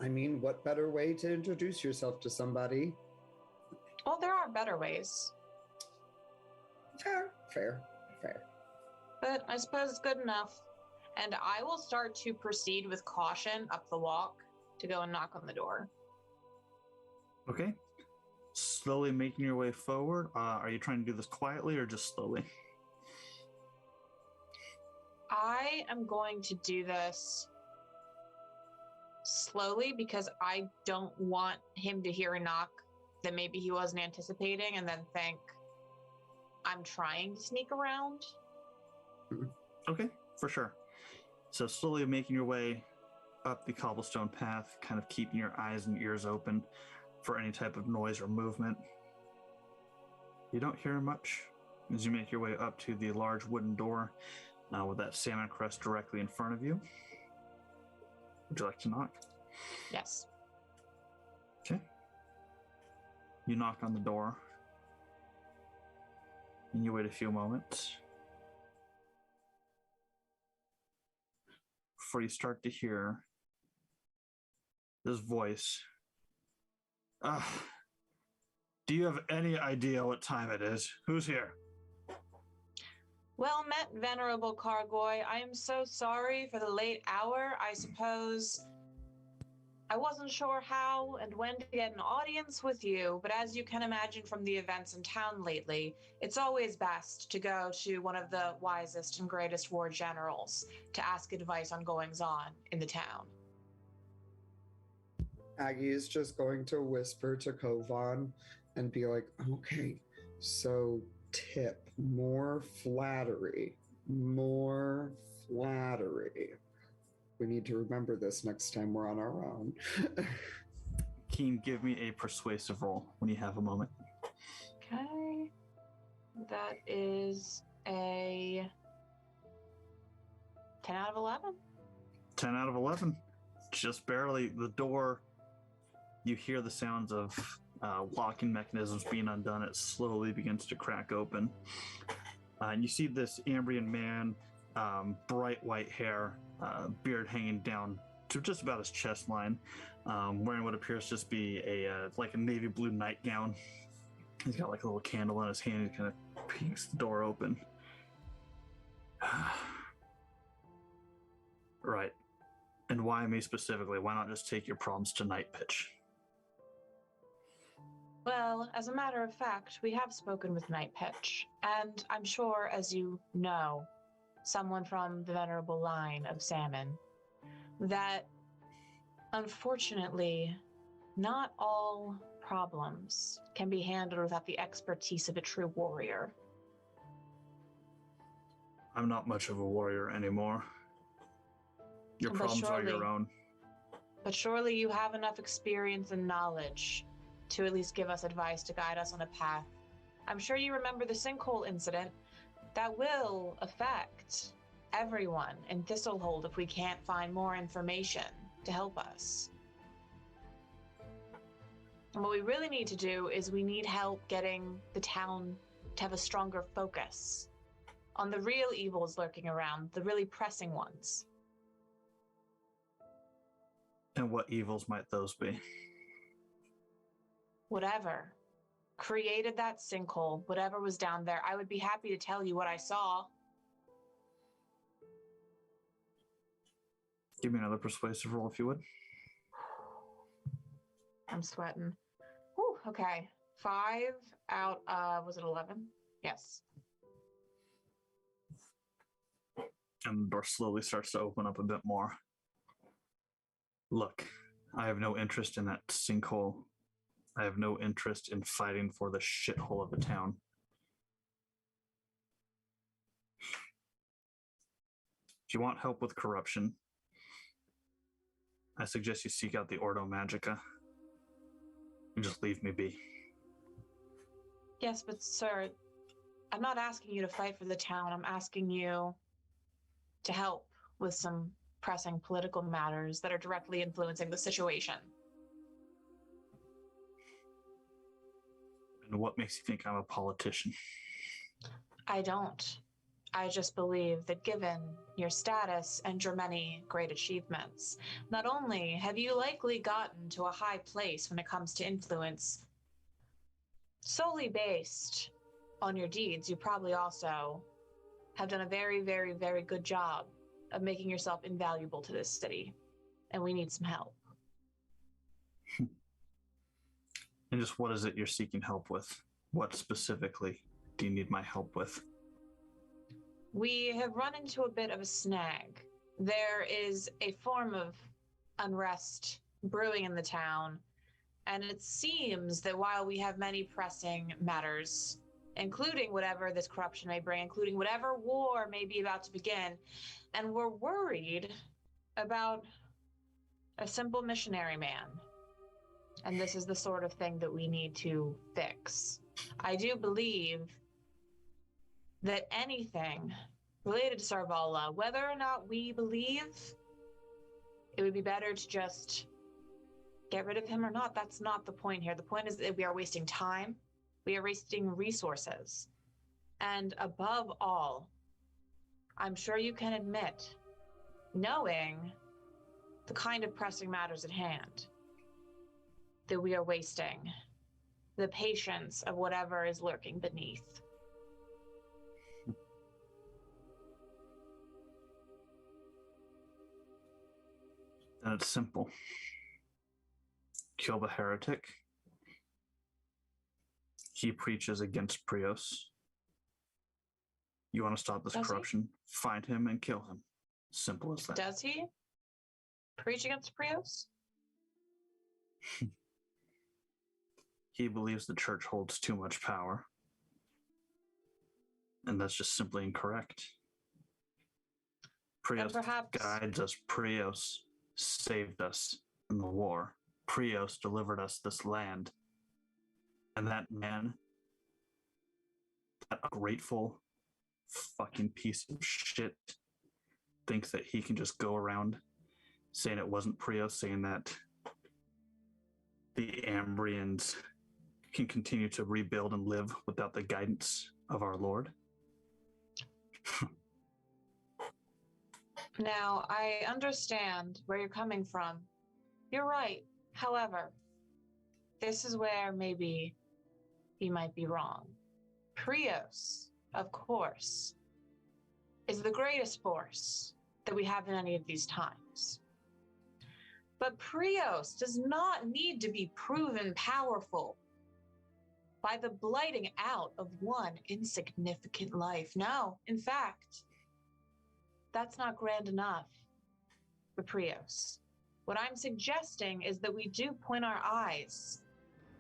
I mean, what better way to introduce yourself to somebody? Well, there are better ways, Fair. but I suppose it's good enough. And I will start to proceed with caution up the walk to go and knock on the door. Okay. Slowly making your way forward. Are you trying to do this quietly or just slowly? I am going to do this slowly because I don't want him to hear a knock that maybe he wasn't anticipating and then think I'm trying to sneak around. Okay, for sure. So slowly making your way up the cobblestone path, kind of keeping your eyes and ears open for any type of noise or movement. You don't hear much as you make your way up to the large wooden door with that salmon crest directly in front of you. Would you like to knock? Yes. Okay. You knock on the door and you wait a few moments before you start to hear this voice. Do you have any idea what time it is? Who's here? Well met, Venerable Kargoy. I am so sorry for the late hour. I suppose I wasn't sure how and when to get an audience with you, but as you can imagine from the events in town lately, it's always best to go to one of the wisest and greatest war generals to ask advice on goings-on in the town. Aggie is just going to whisper to Kovaan and be like, okay, so tip, more flattery. We need to remember this next time we're on our own. Keen, give me a persuasive roll when you have a moment. Okay. That is a 10 out of 11. 10 out of 11. Just barely. The door, you hear the sounds of locking mechanisms being undone. It slowly begins to crack open. And you see this Ambrian man, bright white hair, beard hanging down to just about his chest line, wearing what appears to just be a navy blue nightgown. He's got like a little candle in his hand. He kind of peeks the door open. Right. And why me specifically? Why not just take your problems to night pitch? Well, as a matter of fact, we have spoken with Night Pitch, and I'm sure, as you know, someone from the venerable line of Salmon, that unfortunately, not all problems can be handled without the expertise of a true warrior. I'm not much of a warrior anymore. Your problems are your own. But surely you have enough experience and knowledge to at least give us advice to guide us on a path. I'm sure you remember the sinkhole incident. That will affect everyone in Thistle Hold if we can't find more information to help us. And what we really need to do is we need help getting the town to have a stronger focus on the real evils lurking around, the really pressing ones. And what evils might those be? Whatever created that sinkhole, whatever was down there, I would be happy to tell you what I saw. Give me another persuasive roll if you would. I'm sweating. Whew, okay. 5 out of, was it 11? Yes. And the door slowly starts to open up a bit more. Look, I have no interest in that sinkhole. I have no interest in fighting for the shithole of the town. If you want help with corruption, I suggest you seek out the Ordo Magica and just leave me be. Yes, but sir, I'm not asking you to fight for the town. I'm asking you to help with some pressing political matters that are directly influencing the situation. And what makes you think I'm a politician? I don't. I just believe that given your status and your many great achievements, not only have you likely gotten to a high place when it comes to influence solely based on your deeds, you probably also have done a very, very, very good job of making yourself invaluable to this city. And we need some help. And just what is it you're seeking help with? What specifically do you need my help with? We have run into a bit of a snag. There is a form of unrest brewing in the town, and it seems that while we have many pressing matters, including whatever this corruption may bring, including whatever war may be about to begin, and we're worried about a simple missionary man. And this is the sort of thing that we need to fix. I do believe that anything related to Sarvola, whether or not we believe, it would be better to just get rid of him or not. That's not the point here. The point is that we are wasting time. We are wasting resources. And above all, I'm sure you can admit, knowing the kind of pressing matters at hand, that we are wasting the patience of whatever is lurking beneath. And it's simple. Kill the heretic. He preaches against Prios. You want to stop this corruption? Find him and kill him. Simple as that. Does he preach against Prios? He believes the church holds too much power. And that's just simply incorrect. Prios guides us. Prios saved us in the war. Prios delivered us this land. And that man grateful fucking piece of shit thinks that he can just go around saying it wasn't Prios, saying that the Ambrians can continue to rebuild and live without the guidance of our Lord. Now, I understand where you're coming from. You're right. However, this is where maybe you might be wrong. Prios, of course, is the greatest force that we have in any of these times. But Prios does not need to be proven powerful by the blighting out of one insignificant life. No, in fact, that's not grand enough for Prios. What I'm suggesting is that we do point our eyes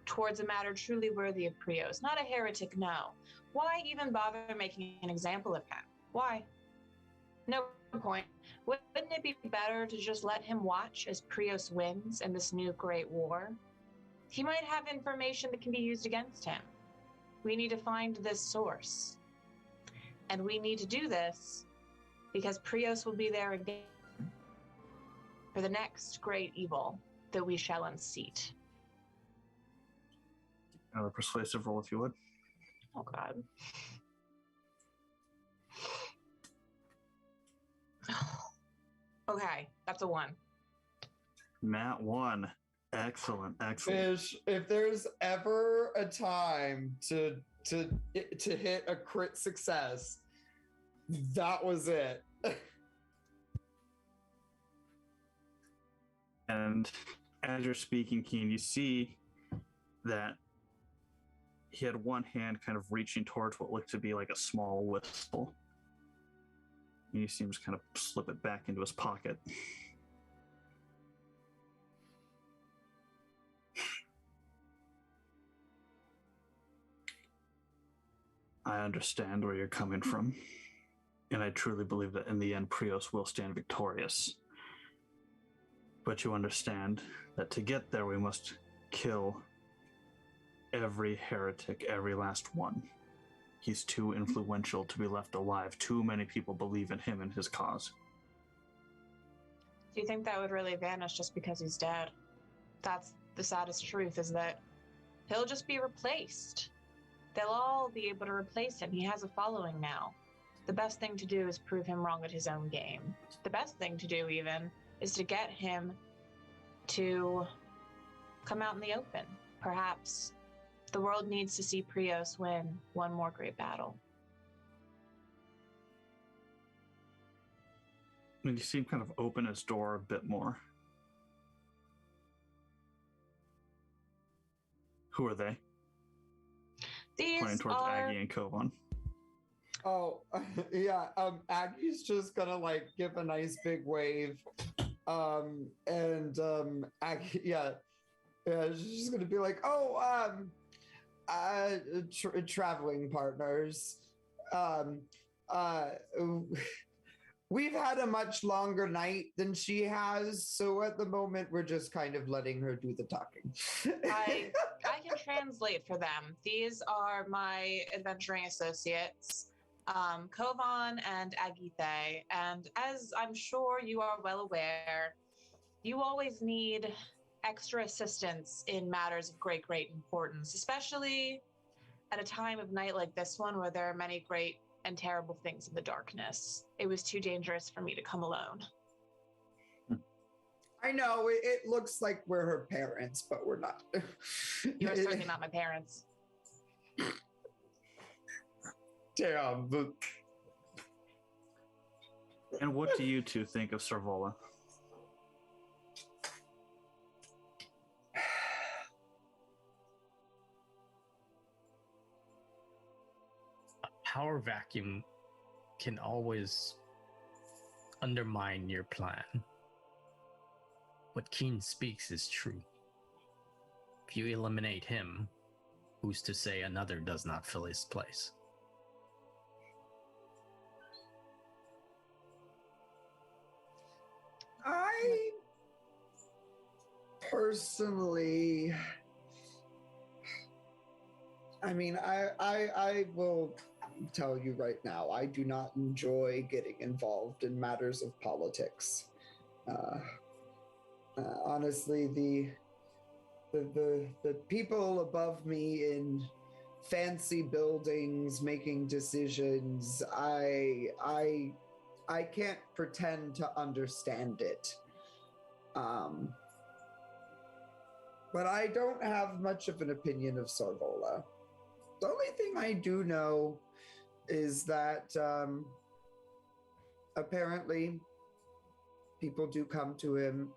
towards a matter truly worthy of Prios. Not a heretic, no. Why even bother making an example of him? Why? No point. Wouldn't it be better to just let him watch as Prios wins in this new great war? He might have information that can be used against him. We need to find this source. And we need to do this because Prios will be there again for the next great evil that we shall unseat. Another persuasive roll, if you would. Oh, God. Okay, that's a 1. Nat 1. Excellent, excellent. Fish, if there's ever a time to hit a crit success, that was it. And as you're speaking, Keen, you see that he had one hand kind of reaching towards what looked to be like a small whistle. And you see him just kind of slip it back into his pocket. I understand where you're coming from, and I truly believe that in the end, Prios will stand victorious. But you understand that to get there, we must kill every heretic, every last one. He's too influential to be left alive. Too many people believe in him and his cause. Do you think that would really vanish just because he's dead? That's the saddest truth, is that he'll just be replaced. They'll all be able to replace him. He has a following now. The best thing to do is prove him wrong at his own game. The best thing to do, even, is to get him to come out in the open. Perhaps the world needs to see Prios win one more great battle. And you see him kind of open his door a bit more. Who are they? These Pointing towards are... Aggie and Kovaan. Oh, yeah. Aggie's just gonna like give a nice big wave. Aggie, yeah, she's just gonna be like, oh, traveling partners. We've had a much longer night than she has, so at the moment we're just kind of letting her do the talking. I can translate for them. These are my adventuring associates, Kovaan and Agithe. And as I'm sure you are well aware, you always need extra assistance in matters of great, great importance, especially at a time of night like this one where there are many great and terrible things in the darkness. It was too dangerous for me to come alone. I know, it looks like we're her parents, but we're not. You're certainly not my parents. Damn. And what do you two think of Sarvola? Power vacuum can always undermine your plan. What Keen speaks is true. If you eliminate him, who's to say another does not fill his place? I personally, I mean, I will tell you right now, I do not enjoy getting involved in matters of politics. Honestly, the people above me in fancy buildings making decisions, I can't pretend to understand it. But I don't have much of an opinion of Sarvola. The only thing I do know is that apparently people do come to him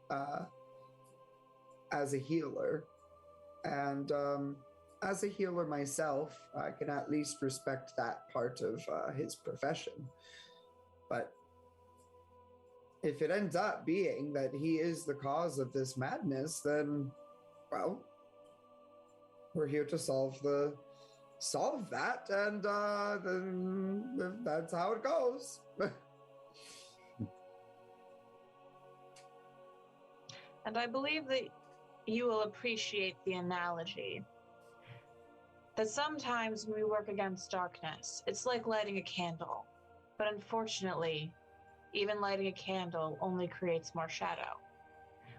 as a healer. And as a healer myself, I can at least respect that part of his profession. But if it ends up being that he is the cause of this madness, then, well, we're here to solve that, and then that's how it goes. And I believe that you will appreciate the analogy that sometimes when we work against darkness, it's like lighting a candle. But unfortunately, even lighting a candle only creates more shadow.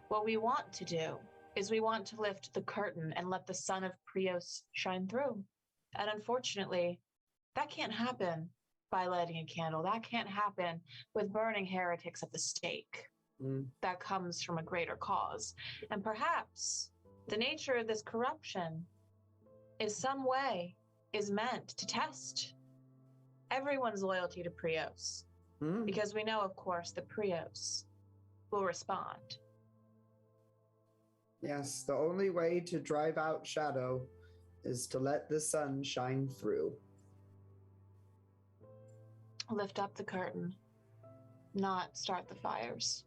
What we want to do is we want to lift the curtain and let the sun of Prios shine through. And unfortunately, that can't happen by lighting a candle. That can't happen with burning heretics at the stake. That comes from a greater cause. And perhaps the nature of this corruption is meant to test everyone's loyalty to Prios. Because we know, of course, that Prios will respond. Yes, the only way to drive out shadow is to let the sun shine through. Lift up the curtain, not start the fires.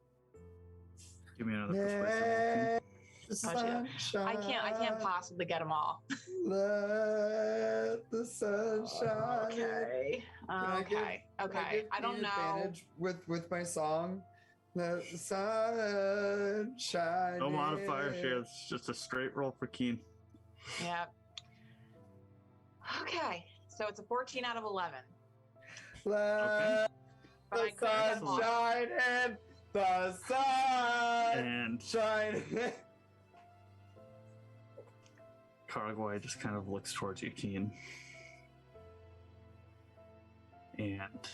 Give me another persuasive. I can't possibly get them all. Let the sun shine. Okay. I don't know. Advantage with my song. Let the sun shine. No modifiers here. It's just a straight roll for Keen. Yeah. Okay. So it's a 14 out of 11. Let the sun shine in. The sun and shine. Karagway just kind of looks towards you, Keen. And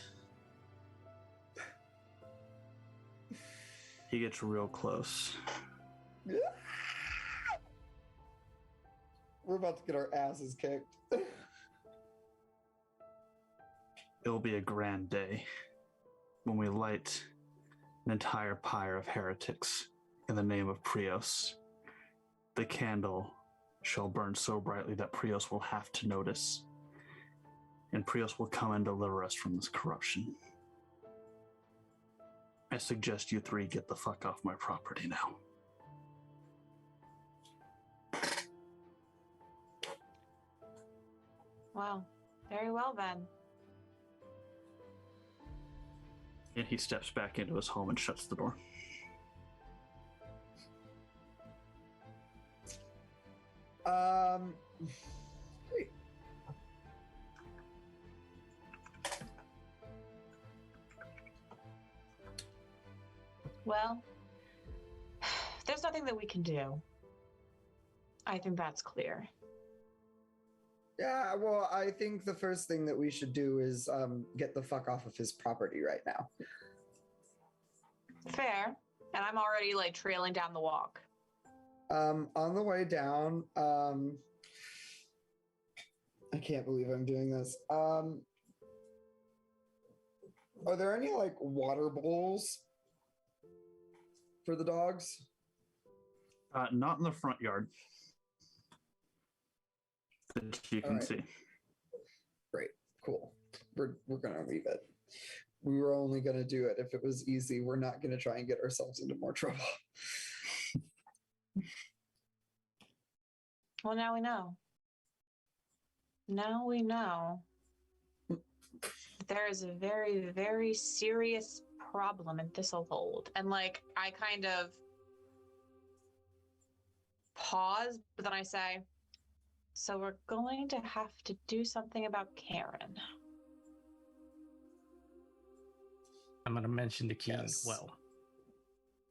he gets real close. We're about to get our asses kicked. It'll be a grand day when we light an entire pyre of heretics in the name of Prios. The candle shall burn so brightly that Prios will have to notice, and Prios will come and deliver us from this corruption. I suggest you three get the fuck off my property now. Well, very well then. And he steps back into his home and shuts the door. Wait. Well, there's nothing that we can do. I think that's clear. Yeah, well, I think the first thing that we should do is get the fuck off of his property right now. Fair. And I'm already like trailing down the walk. On the way down, I can't believe I'm doing this. Are there any like water bowls for the dogs? Not in the front yard that you can see. Great, cool. We're gonna leave it. We were only gonna do it if it was easy. We're not gonna try and get ourselves into more trouble. Well, now we know. Now we know there is a very, very serious problem in Thistle Hold. And like, I kind of pause, but then I say, so we're going to have to do something about Karen. to mention to Keen, Yes. well,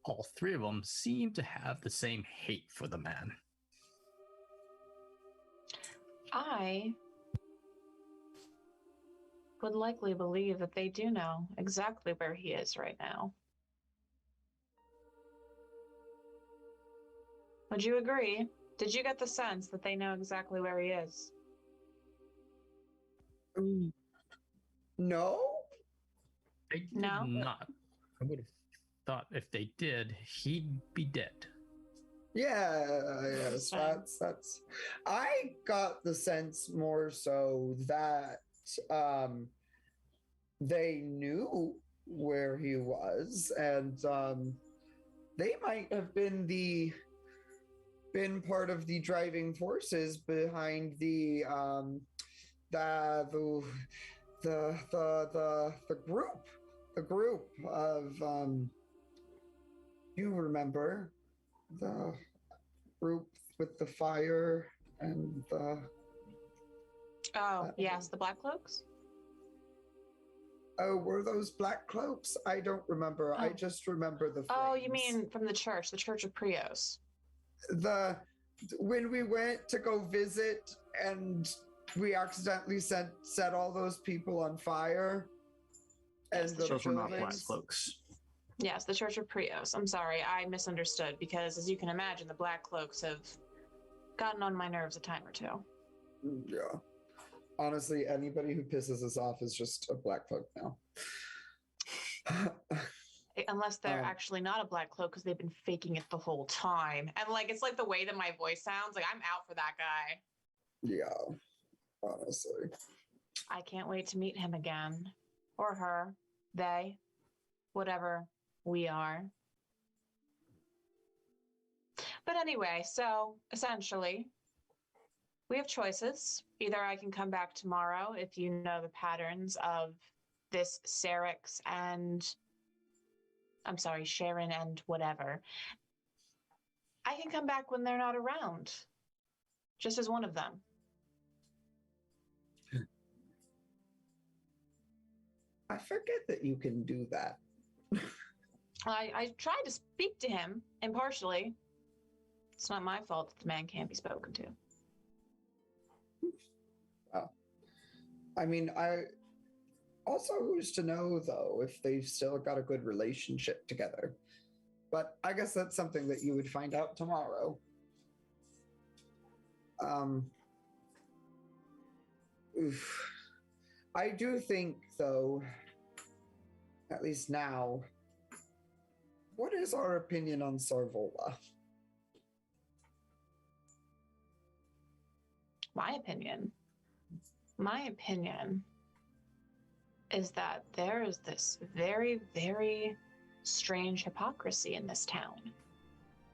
all three of them seem to have the same hate for the man. I would likely believe that they do know exactly where he is right now. Would you agree? Did you get the sense that they know exactly where he is? No? They did No? not. I would have thought if they did, he'd be dead. Yes, Fine. that's. I got the sense more so that they knew where he was, and they might have been part of the driving forces behind the group of you remember the group with the fire and the Oh, yes, the Black Cloaks? oh, were those black cloaks? I don't remember. I Oh. just remember the Oh, you flames. mean from the Church of Prios. When we went to go visit and we accidentally set all those people on fire. Yes, And the the Those were not black buildings. cloaks. Yes, the Church of Prios. I'm sorry, I misunderstood because, as you can imagine, the Black Cloaks have gotten on my nerves a time or two. Yeah. Honestly, anybody who pisses us off is just a black cloak now. Unless they're actually not a Black Cloak because they've been faking it the whole time. And, like, it's like the way that my voice sounds. Like, I'm out for that guy. Yeah, honestly. I can't wait to meet him again. Or her. They. Whatever we are. But anyway, so essentially, we have choices. Either I can come back tomorrow if you know the patterns of this Syrinx and I'm sorry, Sharon and whatever. I can come back when they're not around. Just as one of them. I forget that you can do that. I tried to speak to him impartially. It's not my fault that the man can't be spoken to. Wow. I mean, also, who's to know, though, if they've still got a good relationship together? But I guess that's something that you would find out tomorrow. Oof. I do think, though, at least now, what is our opinion on Sarvola? My opinion is that there is this very, very strange hypocrisy in this town.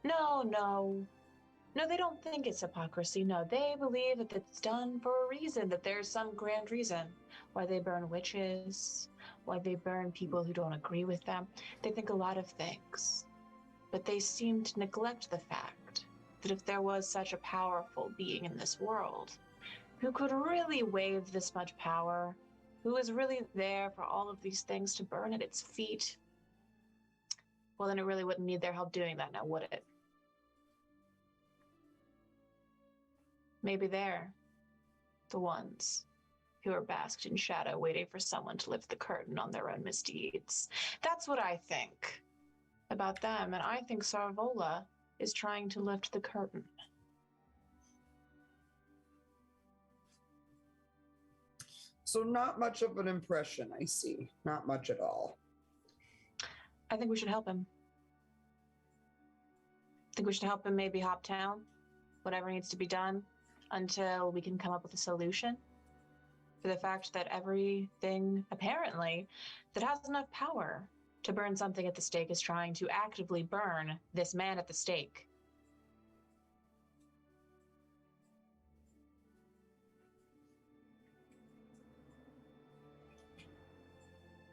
No, they don't think it's hypocrisy. No, they believe that it's done for a reason, that there's some grand reason why they burn witches, why they burn people who don't agree with them. They think a lot of things, but they seem to neglect the fact that if there was such a powerful being in this world who could really wave this much power, who is really there for all of these things to burn at its feet, well, then it really wouldn't need their help doing that now, would it? Maybe they're the ones who are basked in shadow, waiting for someone to lift the curtain on their own misdeeds. That's what I think about them, and I think Sarvola is trying to lift the curtain. So not much of an impression, I see. Not much at all. I think we should help him. I think we should help him maybe hop town, whatever needs to be done, until we can come up with a solution for the fact that everything, apparently, that has enough power to burn something at the stake is trying to actively burn this man at the stake.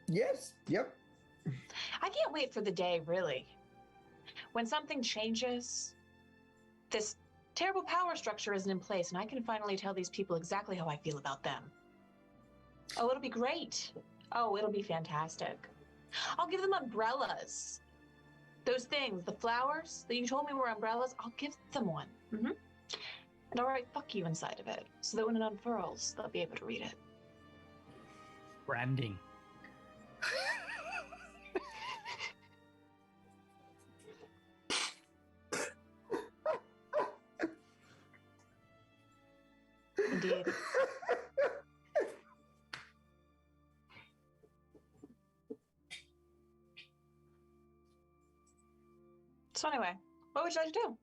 Yes, yep. I can't wait for the day, really, when something changes, this terrible power structure isn't in place, and I can finally tell these people exactly how I feel about them. Oh, it'll be great. Oh, it'll be fantastic. I'll give them umbrellas. Those things, the flowers that you told me were umbrellas, I'll give them one. Mm-hmm. And I'll write "fuck you" inside of it, so that when it unfurls, they'll be able to read it. Branding. Indeed. So anyway, what would you like to do?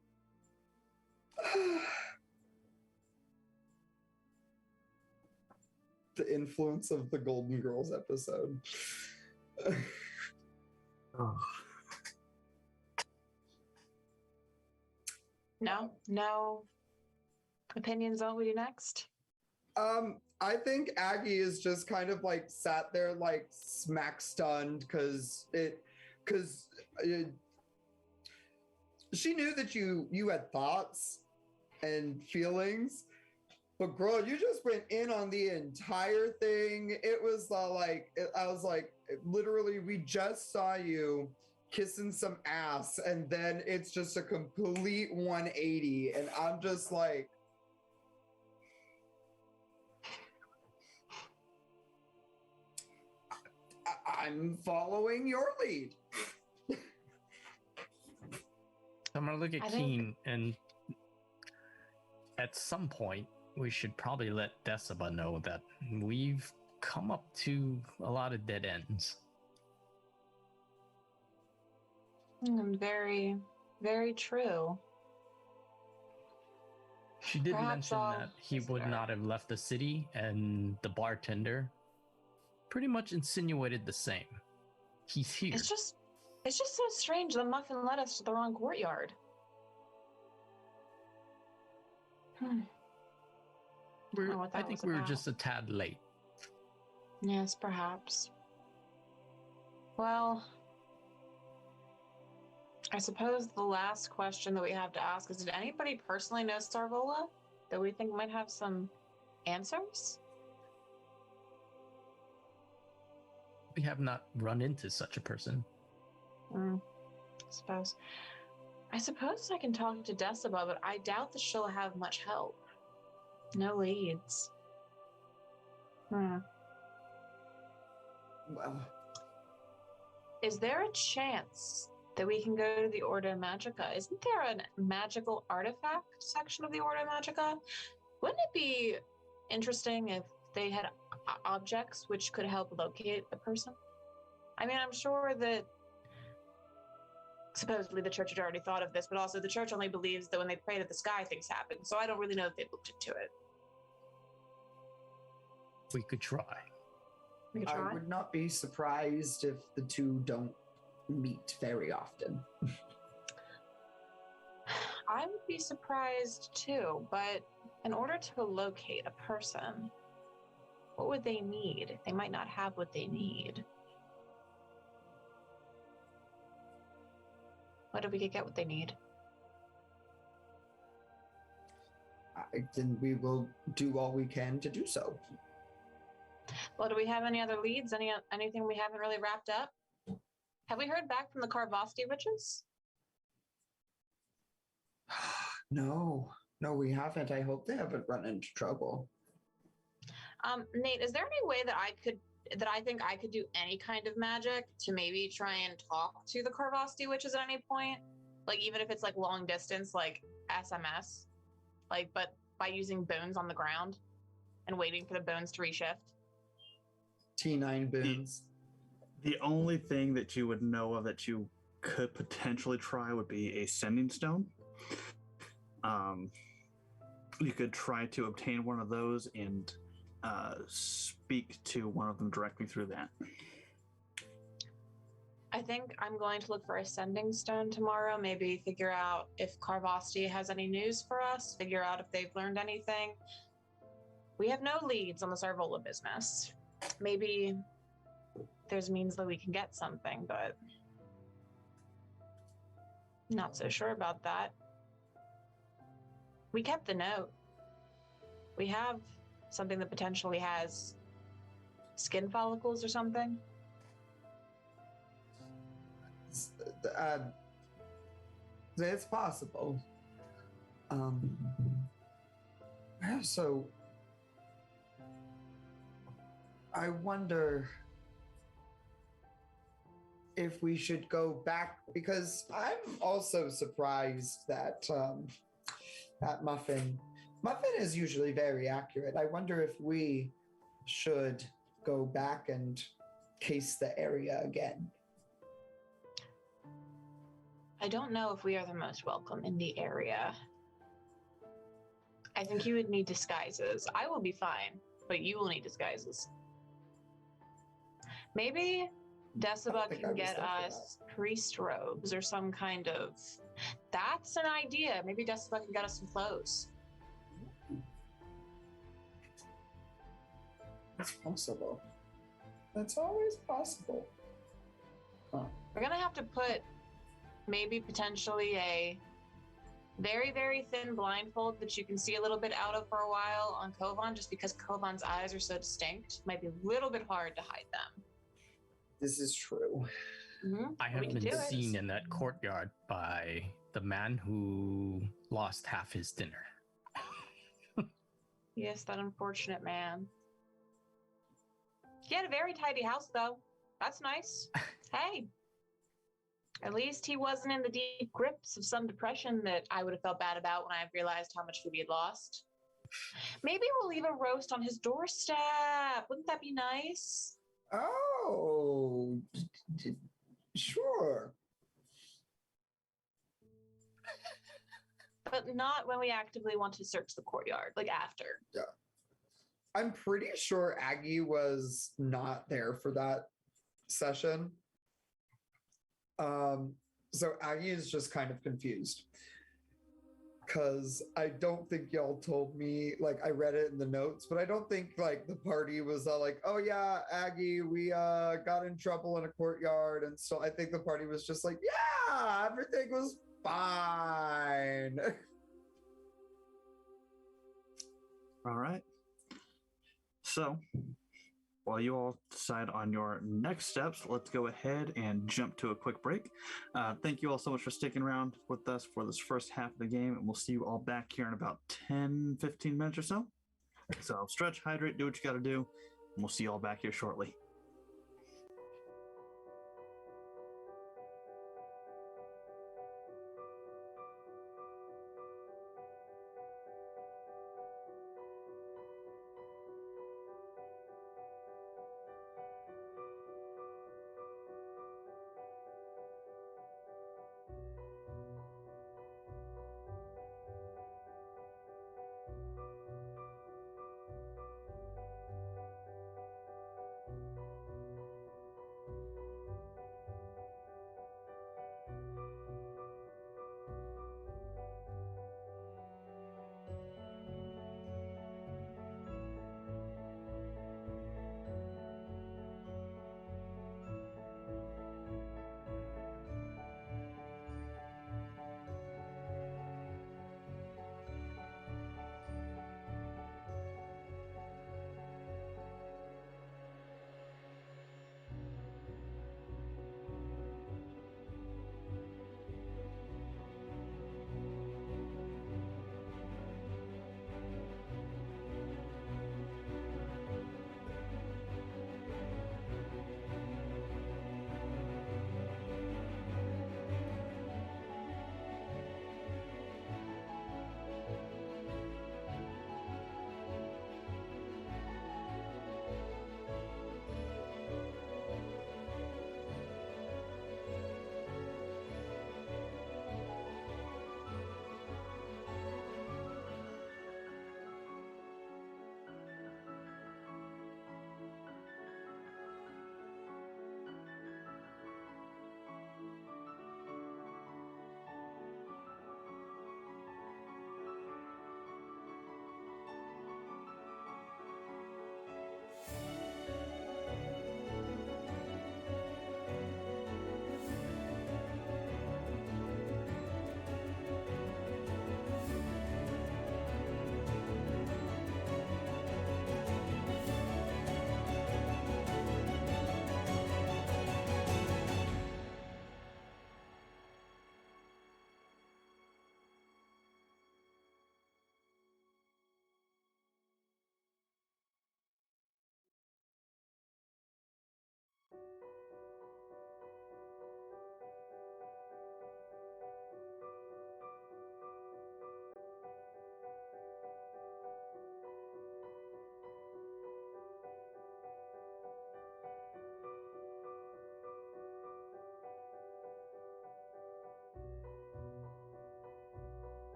The influence of the Golden Girls episode. No opinions on what we do next? I think Aggie is just kind of like sat there like smack stunned because she knew that you had thoughts and feelings, but girl, you just went in on the entire thing. It was I was like, literally, we just saw you kissing some ass, and then it's just a complete 180, and I'm just like, I'm following your lead. I'm gonna look at Keen, and at some point, we should probably let Decima know that we've come up to a lot of dead ends. Very, very true. She did Perhaps mention I'll that he would consider. not have left the city, and the bartender pretty much insinuated the same. He's here. It's just so strange. The muffin led us to the wrong courtyard. I think we were just a tad late. Yes, perhaps. Well, I suppose the last question that we have to ask is, did anybody personally know Sarvola that we think might have some answers? We have not run into such a person. I suppose I can talk to Decima, but I doubt that she'll have much help. No leads. Well, Is there a chance that we can go to the Order Magica? Isn't there a magical artifact section of the Order Magica? Wouldn't it be interesting if they had objects which could help locate a person? I mean, I'm sure that supposedly the church had already thought of this, but also the church only believes that when they pray to the sky, things happen. So I don't really know if they've looked into it. We could try. I would not be surprised if the two don't meet very often. I would be surprised too, but in order to locate a person, what would they need? They might not have what they need. What if we could get what they need? Then we will do all we can to do so. Well, do we have any other leads? Anything we haven't really wrapped up? Have we heard back from the Carvasti witches? No, we haven't. I hope they haven't run into trouble. Nate, is there any way that I think I could do any kind of magic to maybe try and talk to the Carvasti witches at any point? Like, even if it's like long distance, like SMS, like, but by using bones on the ground and waiting for the bones to reshift. T9 boons. The only thing that you would know of that you could potentially try would be a sending stone. You could try to obtain one of those and speak to one of them directly through that. I think I'm going to look for a sending stone tomorrow, maybe figure out if Carvasti has any news for us, figure out if they've learned anything. We have no leads on the Sarvola business. Maybe there's means that we can get something, but not so sure about that. We kept the note. We have something that potentially has skin follicles or something. uh, it's possible. So I wonder if we should go back, because I'm also surprised that that Muffin is usually very accurate. I wonder if we should go back and case the area again. I don't know if we are the most welcome in the area. I think you would need disguises. I will be fine, but you will need disguises. Maybe Decibel can get us priest robes or some kind of... That's an idea. Maybe Decibel can get us some clothes. It's possible. That's always possible. Huh. We're gonna have to put maybe potentially a very, very thin blindfold that you can see a little bit out of for a while on Kovaan, just because Kovan's eyes are so distinct. Might be a little bit hard to hide them. This is true. Mm-hmm. I have been seen in that courtyard by the man who lost half his dinner. Yes, that unfortunate man. He had a very tidy house, though. That's nice. Hey. At least he wasn't in the deep grips of some depression that I would have felt bad about when I realized how much food he had lost. Maybe we'll leave a roast on his doorstep. Wouldn't that be nice? Oh, sure. But not when we actively want to search the courtyard, like after. Yeah. I'm pretty sure Aggie was not there for that session. So Aggie is just kind of confused. Because I don't think y'all told me, like, I read it in the notes, but I don't think, like, the party was all like, oh yeah, Aggie, we got in trouble in a courtyard. And so I think the party was just like, yeah, everything was fine. All right. So, while you all decide on your next steps, let's go ahead and jump to a quick break. Thank you all so much for sticking around with us for this first half of the game, and we'll see you all back here in about 10, 15 minutes or so. So stretch, hydrate, do what you got to do, and we'll see you all back here shortly. Thank you.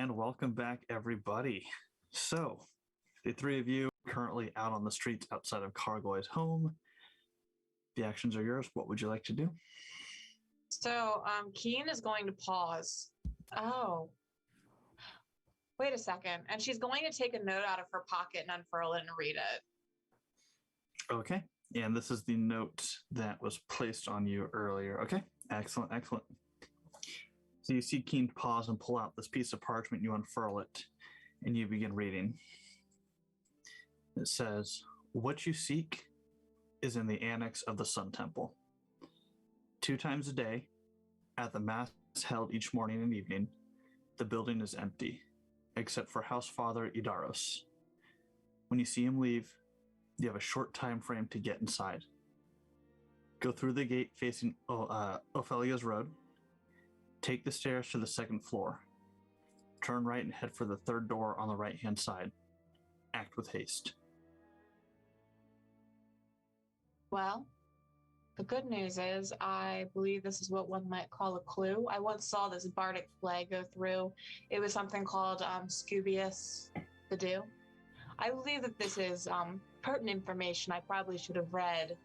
And welcome back, everybody. So, the three of you currently out on the streets outside of Kargoy's home. The actions are yours. What would you like to do? So, Keen is going to pause. Oh. Wait a second. And she's going to take a note out of her pocket and unfurl it and read it. Okay. And this is the note that was placed on you earlier. Okay. Excellent. Excellent. So you see Keen pause and pull out this piece of parchment. You unfurl it and you begin reading. It says, "What you seek is in the annex of the Sun Temple. 2 times a day, at the mass held each morning and evening, the building is empty, except for House Father Idaros. When you see him leave, you have a short time frame to get inside. Go through the gate facing Ophelia's Road, take the stairs to the 2nd floor, turn right and head for the 3rd door on the right-hand side. Act with haste." Well, the good news is I believe this is what one might call a clue. I once saw this bardic play go through. It was something called Scubius the Dew. I believe that this is pertinent information I probably should have read.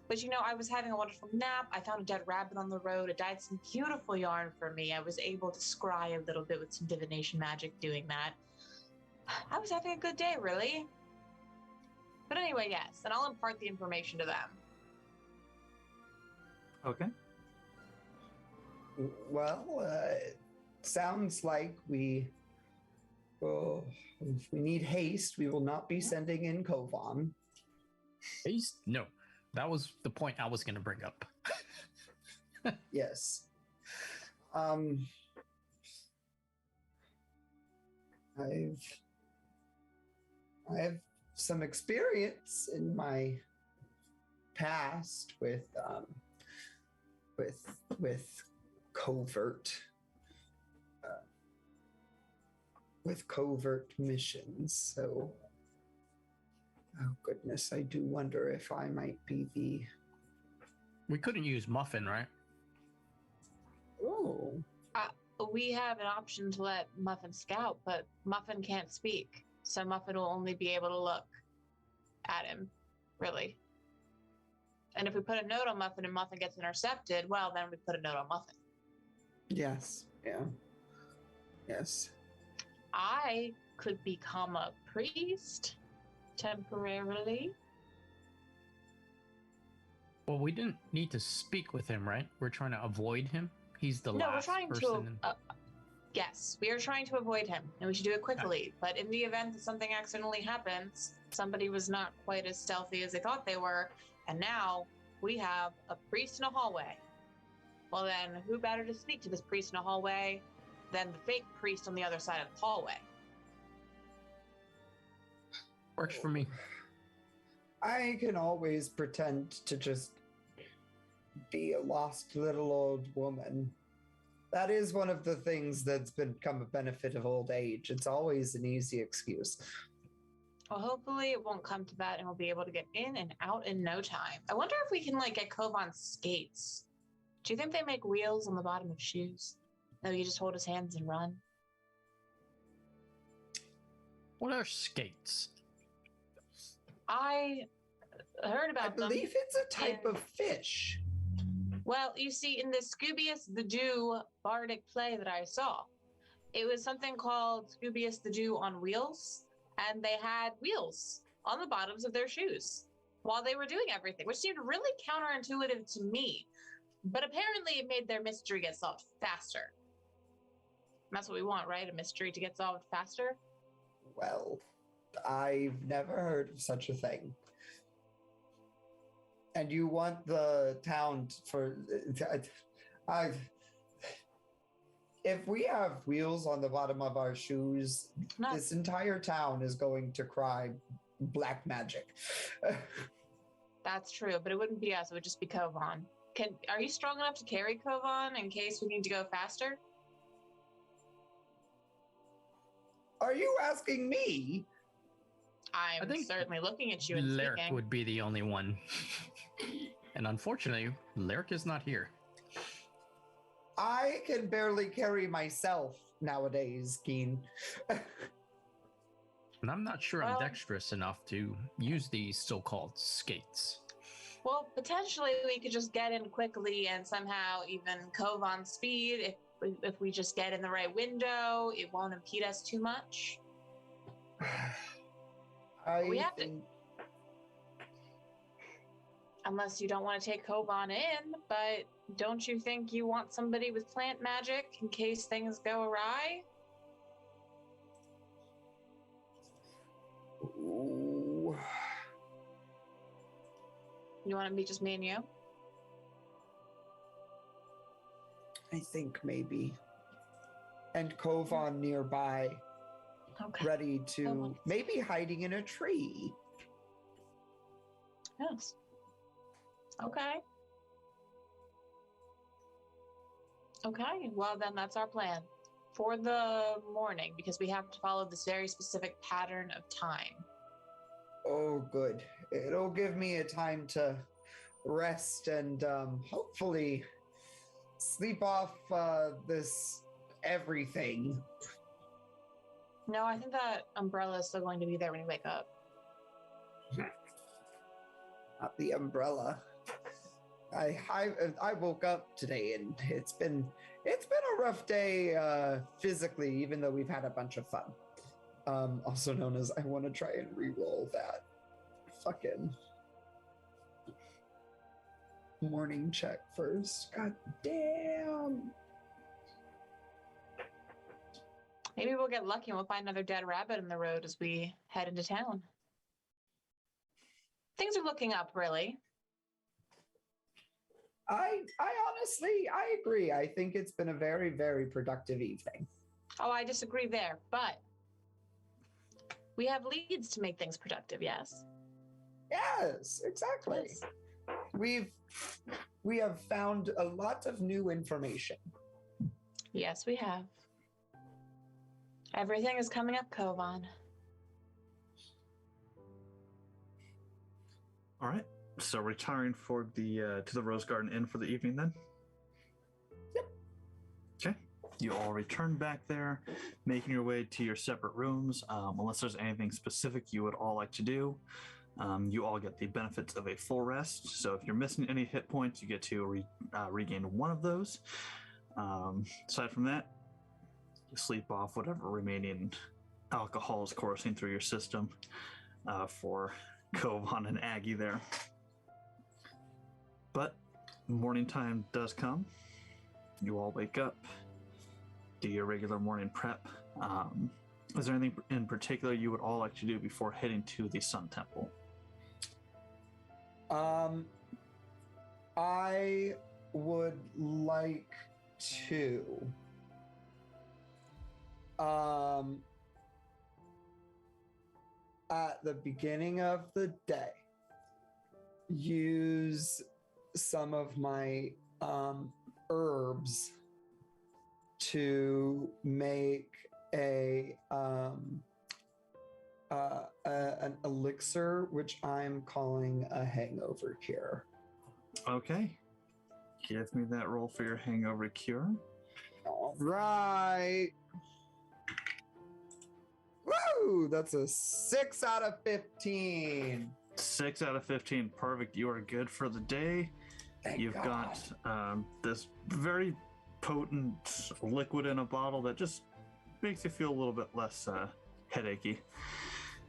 But I was having a wonderful nap. I found a dead rabbit on the road. It dyed some beautiful yarn for me. I was able to scry a little bit with some divination magic doing that. I was having a good day, really. But anyway, yes, and I'll impart the information to them. Okay. Well, sounds like if we need haste, we will not be sending in Kovaan. Haste? No. That was the point I was going to bring up. Yes. I have some experience in my past with covert missions. So, oh goodness, I do wonder if I might be the. We couldn't use Muffin, right? Oh. We have an option to let Muffin scout, but Muffin can't speak. So Muffin will only be able to look at him, really. And if we put a note on Muffin and Muffin gets intercepted, well, then we put a note on Muffin. Yes. Yeah. Yes. I could become a priest temporarily. Well, we didn't need to speak with him, right? We're trying to avoid him. He's the last person. Yes, we are trying to avoid him, and we should do it quickly. But in the event that something accidentally happens, somebody was not quite as stealthy as they thought they were, and now we have a priest in a hallway. Well then, who better to speak to this priest in a hallway than the fake priest on the other side of the hallway? Works for me. I can always pretend to just be a lost little old woman. That is one of the things that's become a benefit of old age. It's always an easy excuse. Well, hopefully it won't come to that and we'll be able to get in and out in no time. I wonder if we can get Kovaan skates. Do you think they make wheels on the bottom of shoes? No, you just hold his hands and run. What are skates? I heard about them. I believe it's a type of fish. Well, you see, in the Scubius the Dew bardic play that I saw, it was something called Scubius the Dew on wheels, and they had wheels on the bottoms of their shoes while they were doing everything, which seemed really counterintuitive to me. But apparently it made their mystery get solved faster. And that's what we want, right? A mystery to get solved faster? Well, I've never heard of such a thing. And you want the town for... If we have wheels on the bottom of our shoes, this entire town is going to cry black magic. That's true, but it wouldn't be us. It would just be Kovaan. Are you strong enough to carry Kovaan in case we need to go faster? Are you asking me? I'm certainly looking at you and Laerke speaking. would be the only one. And unfortunately, Laerke is not here. I can barely carry myself. nowadays, Keen. And I'm not sure I'm Well- dexterous enough to use these so-called skates. Well, potentially we could just get in quickly and somehow even Kovaan speed. If we just get in the right window, it won't impede us too much. We have to- Unless you don't want to take Kovaan in, but don't you think you want somebody with plant magic in case things go awry? Ooh. You want it to be just me and you? I think maybe. And Kovaan nearby, Okay. ready to Kovaan. maybe hiding in a tree. Yes. Okay. Okay, well then that's our plan for the morning because we have to follow this very specific pattern of time. Oh, good. It'll give me a time to rest and hopefully sleep off this everything. No, I think that umbrella is still going to be there when you wake up. Not the umbrella. I woke up today and it's been a rough day physically, even though we've had a bunch of fun. Also known as I want to try and re-roll that fucking morning check first. God damn. Maybe we'll get lucky and we'll find another dead rabbit in the road as we head into town. Things are looking up, really. I honestly, I agree. I think it's been a very, very productive evening. Oh, I disagree there, but we have leads to make things productive, yes? Yes, exactly. Yes. We have found a lot of new information. Yes, we have. Everything is coming up, Kovaan. All right. So retiring for the to the Rose Garden Inn for the evening then? Yep. Okay. You all return back there, making your way to your separate rooms. Unless there's anything specific you would all like to do, you all get the benefits of a full rest. So if you're missing any hit points, you get to regain one of those. Aside from that, you sleep off whatever remaining alcohol is coursing through your system for Kovaan and Aggie there. But morning time does come. You all wake up, do your regular morning prep. Is there anything in particular you would all like to do before heading to the Sun Temple? I would like to at the beginning of the day use some of my herbs to make an elixir which I'm calling a hangover cure. Okay. Give me that roll for your hangover cure. All right. Woo! That's a 6 out of 15. 6 out of 15. Perfect. You are good for the day. Thank You've God. got this very potent liquid in a bottle that just makes you feel a little bit less headachy.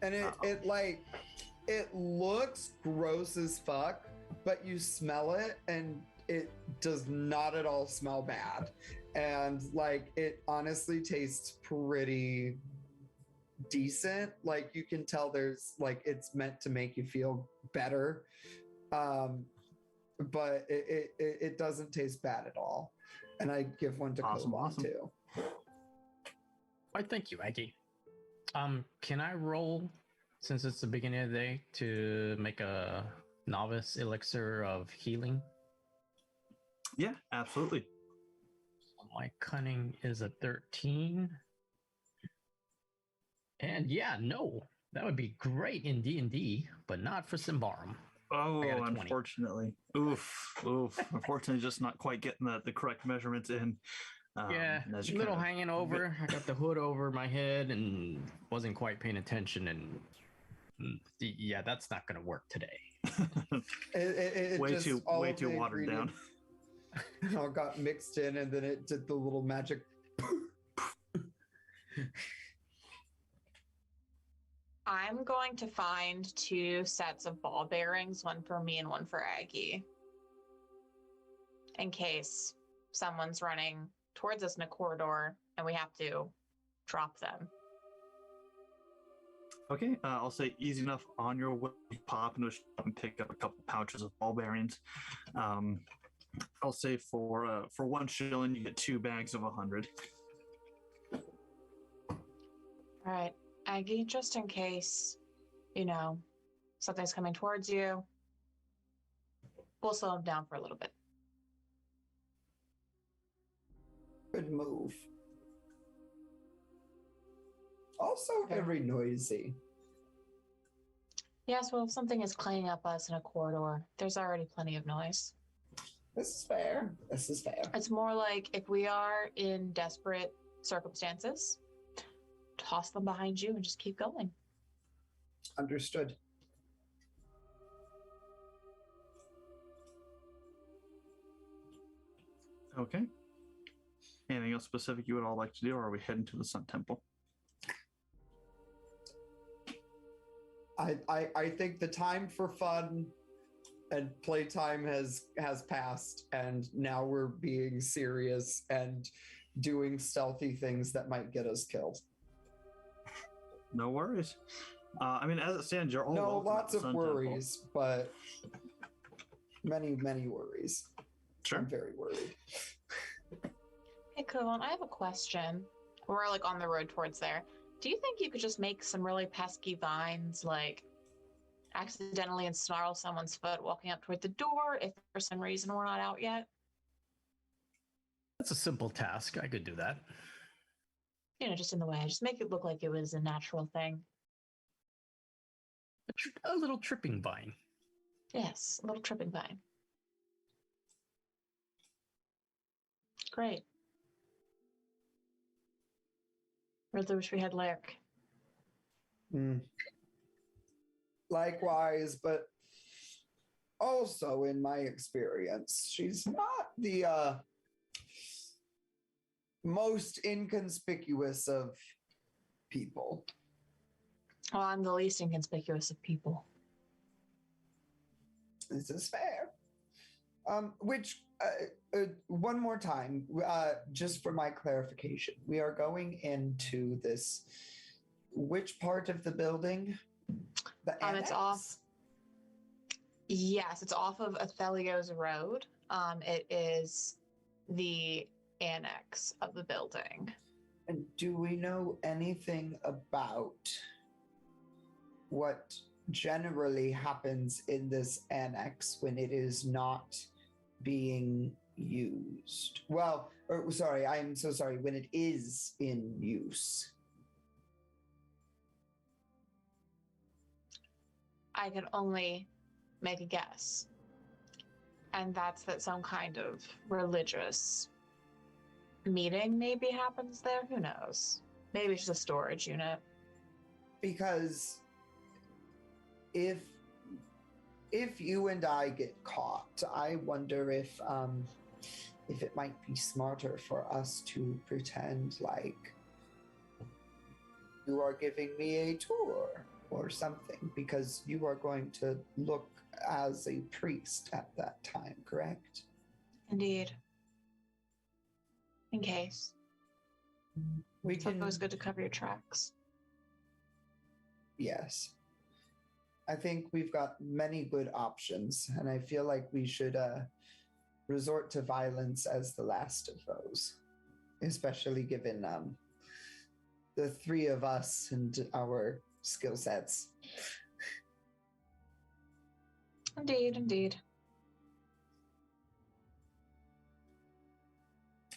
And it looks gross as fuck, but you smell it and it does not at all smell bad. And like it honestly tastes pretty decent. Like you can tell there's like it's meant to make you feel better. But it doesn't taste bad at all. And I give one to Kovaan too. Why, thank you, Aggie. Can I roll, since it's the beginning of the day, to make a novice elixir of healing? Yeah, absolutely. My cunning is a 13. And yeah, no, that would be great in D&D, but not for Symbaroum. Oh, unfortunately. Oof. Unfortunately, just not quite getting the correct measurements in. Yeah, as a you little kind of- hanging over. I got the hood over my head and wasn't quite paying attention. And yeah, that's not going to work today. It way just too all way of too the watered down. ingredients all got mixed in, and then it did the little magic. I'm going to find 2 sets of ball bearings, one for me and one for Aggie, in case someone's running towards us in a corridor and we have to drop them. Okay, I'll say easy enough. On your way, you pop into a shop and pick up a couple pouches of ball bearings. I'll say for 1 shilling, you get 2 bags of 100. All right, Aggie, just in case, something's coming towards you, we'll slow them down for a little bit. Good move. Also very noisy. Yes, well, if something is clanging up us in a corridor, there's already plenty of noise. This is fair. This is fair. It's more like if we are in desperate circumstances, toss them behind you and just keep going. Understood. Okay. Anything else specific you would all like to do, or are we heading to the Sun Temple? I think the time for fun and playtime has passed, and now we're being serious and doing stealthy things that might get us killed. No worries. I mean, as it stands, you're all welcome lots at the of Sun worries, but many worries. Temple. Sure. I'm very worried. Hey, Kovaan, I have a question. We're like on the road towards there. Do you think you could just make some really pesky vines, like accidentally ensnarl someone's foot walking up toward the door if for some reason we're not out yet? That's a simple task. I could do that. Just in the way. Just make it look like it was a natural thing. A little tripping vine. Yes, a little tripping vine. Great. Really wish we had Laerke. Likewise, but also in my experience, she's not the most inconspicuous of people. Well, I'm the least inconspicuous of people. This is fair. One more time, just for my clarification, we are going into this. Which part of the building? The annex? It's off. Yes, it's off of Athelios Road. It is the annex of the building. And do we know anything about what generally happens in this annex when it is not being used? Well, I'm so sorry, when it is in use. I can only make a guess. And that's that some kind of religious meeting maybe happens there. Who knows? Maybe it's just a storage unit. Because if you and I get caught, I wonder if it might be smarter for us to pretend like you are giving me a tour or something, because you are going to look as a priest at that time, correct? Indeed. In case. It's always good to cover your tracks. Yes. I think we've got many good options, and I feel like we should resort to violence as the last of those, especially given the 3 of us and our skill sets. Indeed.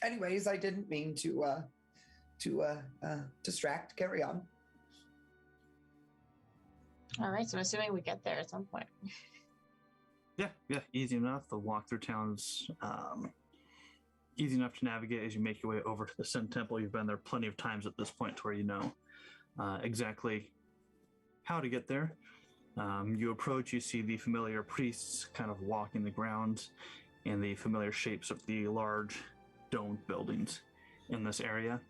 Anyways, I didn't mean to distract. Carry on. All right, so I'm assuming we get there at some point. Yeah, easy enough. The walk through town's easy enough to navigate as you make your way over to the Sun Temple. You've been there plenty of times at this point to where you know exactly how to get there. You approach, you see the familiar priests kind of walking the grounds and the familiar shapes of the large domed buildings in this area.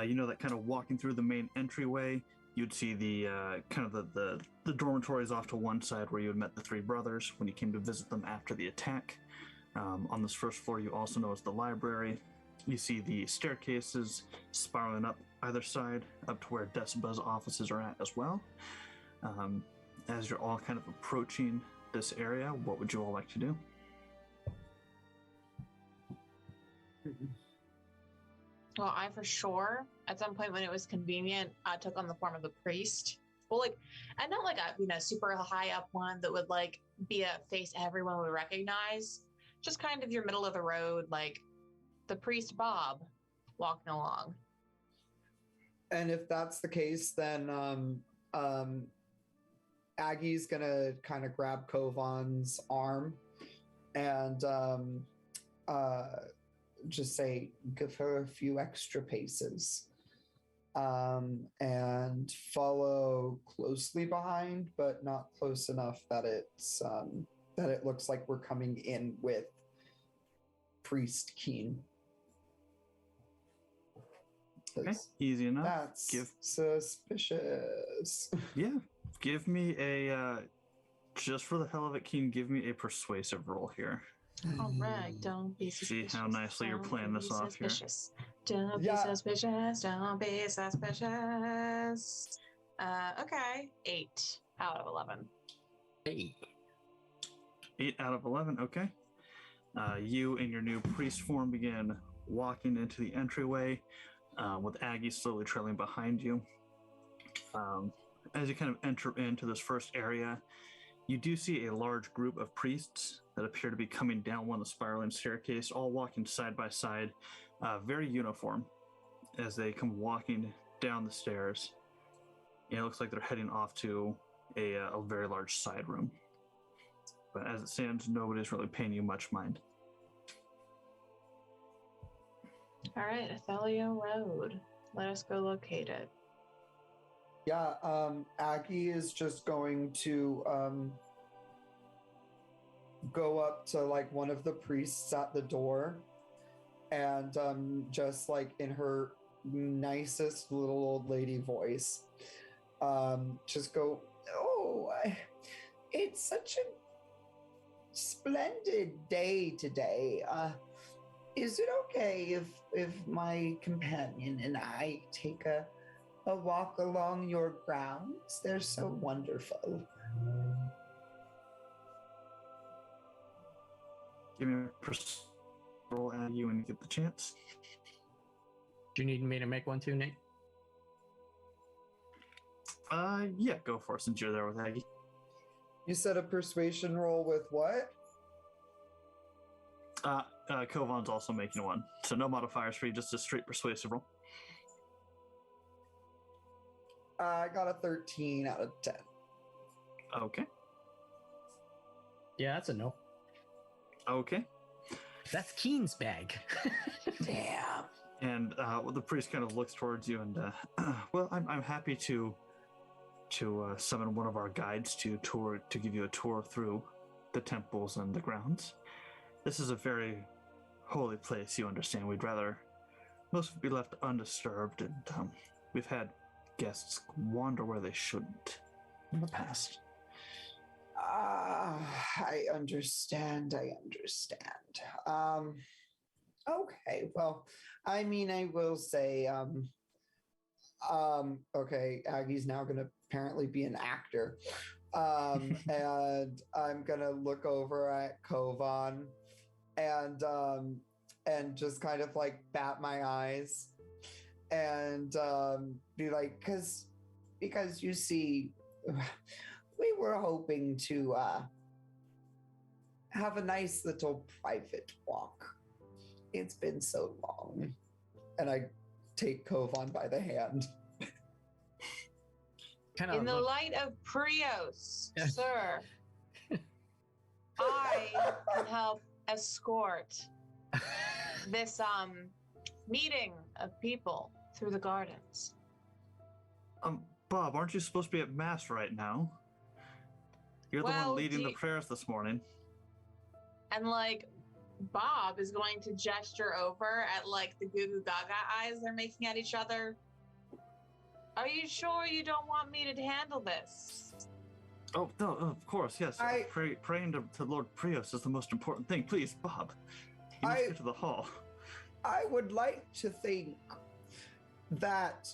You know that kind of walking through the main entryway, you'd see the kind of the dormitories off to one side where you had met the three brothers when you came to visit them after the attack. On this first floor, you also know is the library. You see the staircases spiraling up either side, up to where Deciba's offices are at as well. As you're all kind of approaching this area, what would you all like to do? Well, I for sure, at some point when it was convenient, took on the form of a priest. Well, like, and not like a super high up one that would like be a face everyone would recognize. Just kind of your middle of the road, like the priest Bob walking along. And if that's the case, then Aggie's gonna kind of grab Kovan's arm and just say, give her a few extra paces, and follow closely behind, but not close enough that it's that it looks like we're coming in with Priest Keen. Okay, easy enough. That's suspicious. Yeah, give me a just for the hell of it, Keen. Give me a persuasive roll here. All right, don't be suspicious. See how nicely you're playing this off here. Don't be suspicious. Don't be suspicious. Okay, 8 out of 11. 8 out of 11. Okay. You and your new priest form begin walking into the entryway, with Aggie slowly trailing behind you. As you kind of enter into this first area, you do see a large group of priests that appear to be coming down one of the spiraling staircase, all walking side by side, very uniform as they come walking down the stairs. And it looks like they're heading off to a very large side room. But as it stands, nobody's really paying you much mind. All right, Athelio Road. Let us go locate it. Yeah, Aggie is just going to go up to like one of the priests at the door and just like in her nicest little old lady voice, just go, it's such a splendid day today. Is it okay if my companion and I take a walk along your grounds? They're so wonderful. Give me a roll at you when you get the chance. Do you need me to make one too, Nate? Yeah, go for it since you're there with Aggie. You said a persuasion roll with what? Kovan's also making one. So no modifiers for you, just a straight persuasive roll. I got a 13 out of 10. Okay. Yeah, that's a no. Okay. That's Keen's bag. Damn. And the priest kind of looks towards you and, well, I'm happy to summon one of our guides to give you a tour through the temples and the grounds. This is a very holy place, you understand. We'd rather most of it be left undisturbed, and we've had guests wander where they shouldn't in the past. I understand. Okay, well, I mean, I will say, okay, Aggie's now going to apparently be an actor. And I'm going to look over at Kovaan and just kind of like bat my eyes and be like, because you see, we were hoping to have a nice little private walk. It's been so long. And I take Kovaan by the hand. In the light of Prios, sir, I can help escort this meeting of people through the gardens. Bob, aren't you supposed to be at mass right now? You're the one leading the prayers this morning. And like, Bob is going to gesture over at like the goo goo gaga eyes they're making at each other. Are you sure you don't want me to handle this? Oh, no, of course, yes. Praying to Lord Prios is the most important thing. Please, Bob, you must get to the hall. I would like to think that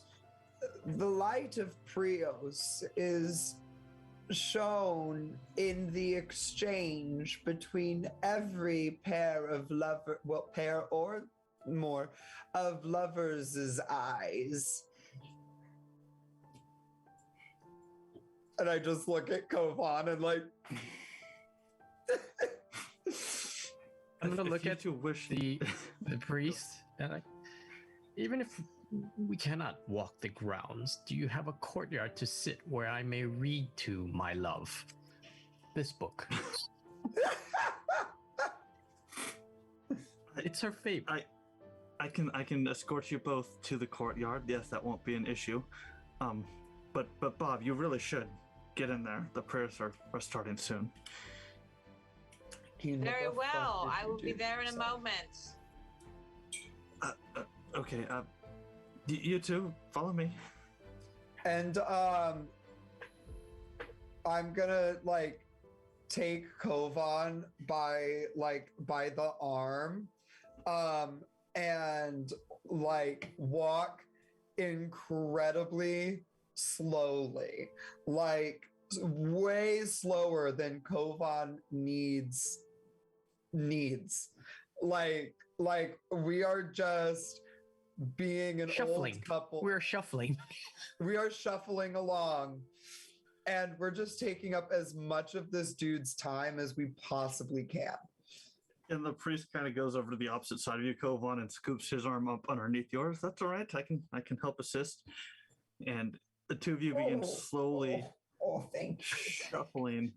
the light of Prios is shown in the exchange between every pair of pair or more of lovers' eyes. And I just look at Kovaan and like I'm gonna look at the priest and even if we cannot walk the grounds, do you have a courtyard to sit where I may read to my love this book? It's her favorite. I can escort you both to the courtyard. Yes, that won't be an issue. But Bob, you really should get in there. The prayers are starting soon. Very well. I will be there in a moment. Okay. You two, follow me. And I'm gonna like take Kovaan by the arm, and like walk incredibly slowly, like way slower than Kovaan needs. Like we are just being an shuffling. Old couple. We're shuffling. We are shuffling along, and we're just taking up as much of this dude's time as we possibly can. And the priest kind of goes over to the opposite side of you, Kovaan, and scoops his arm up underneath yours. That's all right. I can help assist. And the two of you begin slowly thank you. shuffling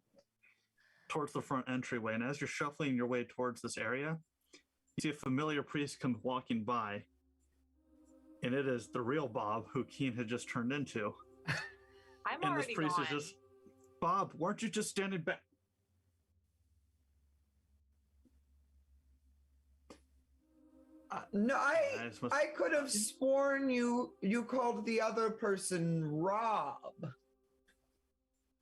towards the front entryway. And as you're shuffling your way towards this area, you see a familiar priest come walking by. And it is the real Bob who Keen had just turned into. I'm and already this priest gone. is just, Bob, weren't you just standing back? No, I could have sworn you called the other person Rob.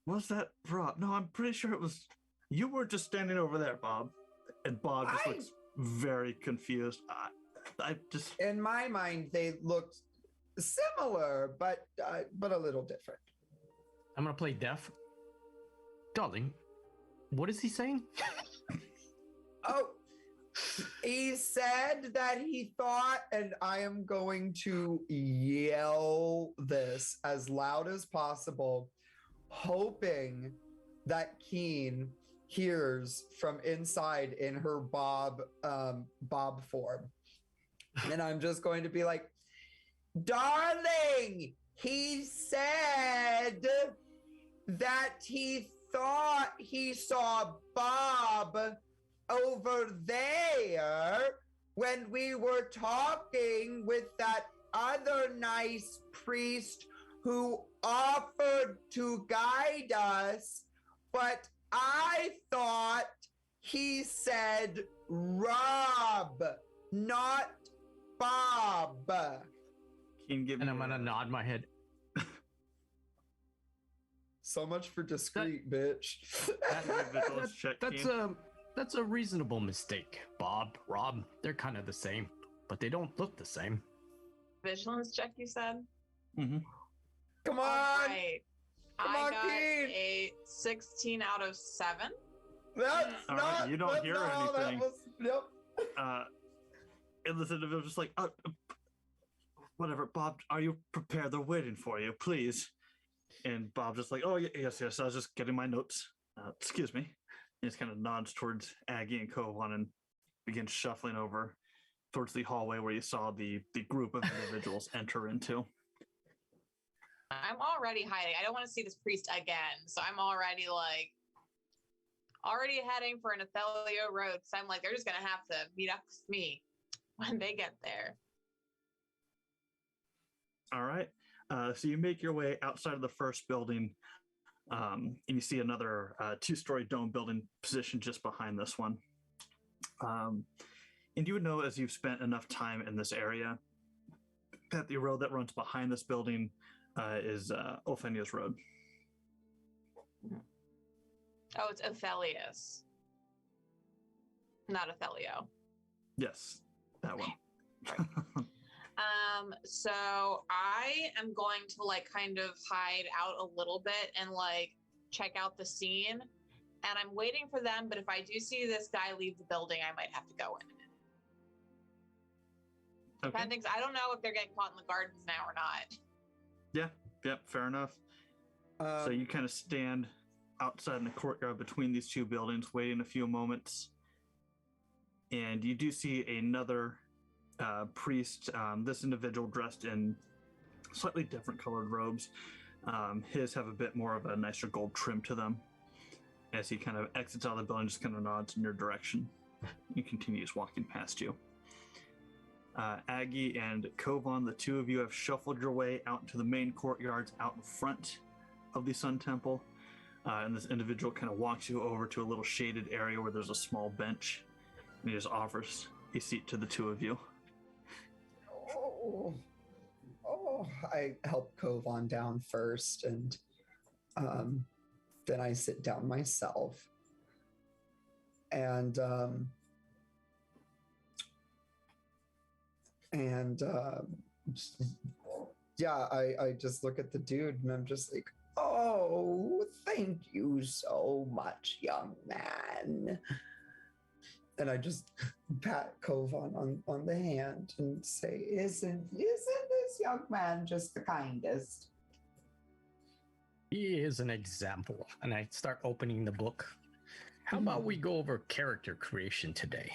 Was that Rob? No, I'm pretty sure it was. You were just standing over there, Bob. And Bob just looks very confused. I just. In my mind, they looked similar, but a little different. I'm gonna play deaf. Darling, what is he saying? Oh, he said that he thought, and I am going to yell this as loud as possible, hoping that Keen hears from inside in her Bob form. And I'm just going to be like, darling, he said that he thought he saw Bob over there when we were talking with that other nice priest who offered to guide us, but I thought he said Rob, not Bob. And I'm gonna nod my head. So much for discreet, bitch. That's a reasonable mistake. Bob, Rob, they're kind of the same, but they don't look the same. Vigilance check, you said? Mm-hmm. Come on! Right. Come I on, got Keen! a 16 out of 7. That's all not... Right, you don't hear anything. Yep. And this individual just like, whatever, Bob, are you prepared? They're waiting for you, please. And Bob just like, oh, yes, I was just getting my notes. Excuse me. He just kind of nods towards Aggie and Kovaan and begins shuffling over towards the hallway where you saw the group of individuals enter into. I'm already hiding. I don't want to see this priest again. So I'm already heading for an Athelio Road. So I'm like, they're just going to have to meet up with me. when they get there. All right. So you make your way outside of the first building, and you see another two-story dome building positioned just behind this one. And you would know, as you've spent enough time in this area, that the road that runs behind this building is Ophenia's Road. Oh, it's Othelius, not Othelio. Yes, that one. So I am going to like kind of hide out a little bit and like check out the scene. And I'm waiting for them, but if I do see this guy leave the building, I might have to go in. Okay. Depending, I don't know if they're getting caught in the gardens now or not. Yep, fair enough. So you kind of stand outside in the courtyard between these two buildings, waiting a few moments. And you do see another priest, this individual dressed in slightly different colored robes. His have a bit more of a nicer gold trim to them. As he kind of exits out of the building, just kind of nods in your direction. He continues walking past you. Aggie and Kovaan, the two of you have shuffled your way out into the main courtyards out in front of the Sun Temple. And this individual kind of walks you over to a little shaded area where there's a small bench. And he just offers a seat to the two of you. I help Kovaan down first, and then I sit down myself. And I just look at the dude and I'm just like, oh, thank you so much, young man. And I just pat Kovaan on the hand and say, isn't this young man just the kindest? He is an example. And I start opening the book. How about we go over character creation today?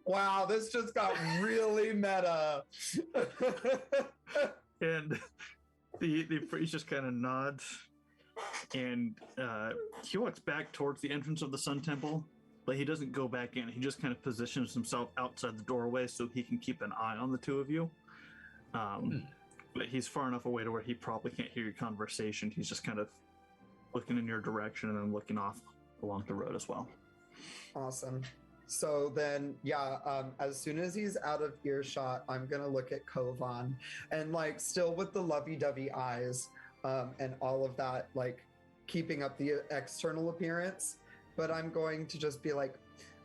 Wow, this just got really meta. And the priest just kind of nods, and he walks back towards the entrance of the Sun Temple, but he doesn't go back in. He just kind of positions himself outside the doorway so he can keep an eye on the two of you. But he's far enough away to where he probably can't hear your conversation. He's just kind of looking in your direction and then looking off along the road as well. Awesome. So then, as soon as he's out of earshot, I'm going to look at Kovaan and like still with the lovey-dovey eyes and all of that, like keeping up the external appearance. But I'm going to just be like,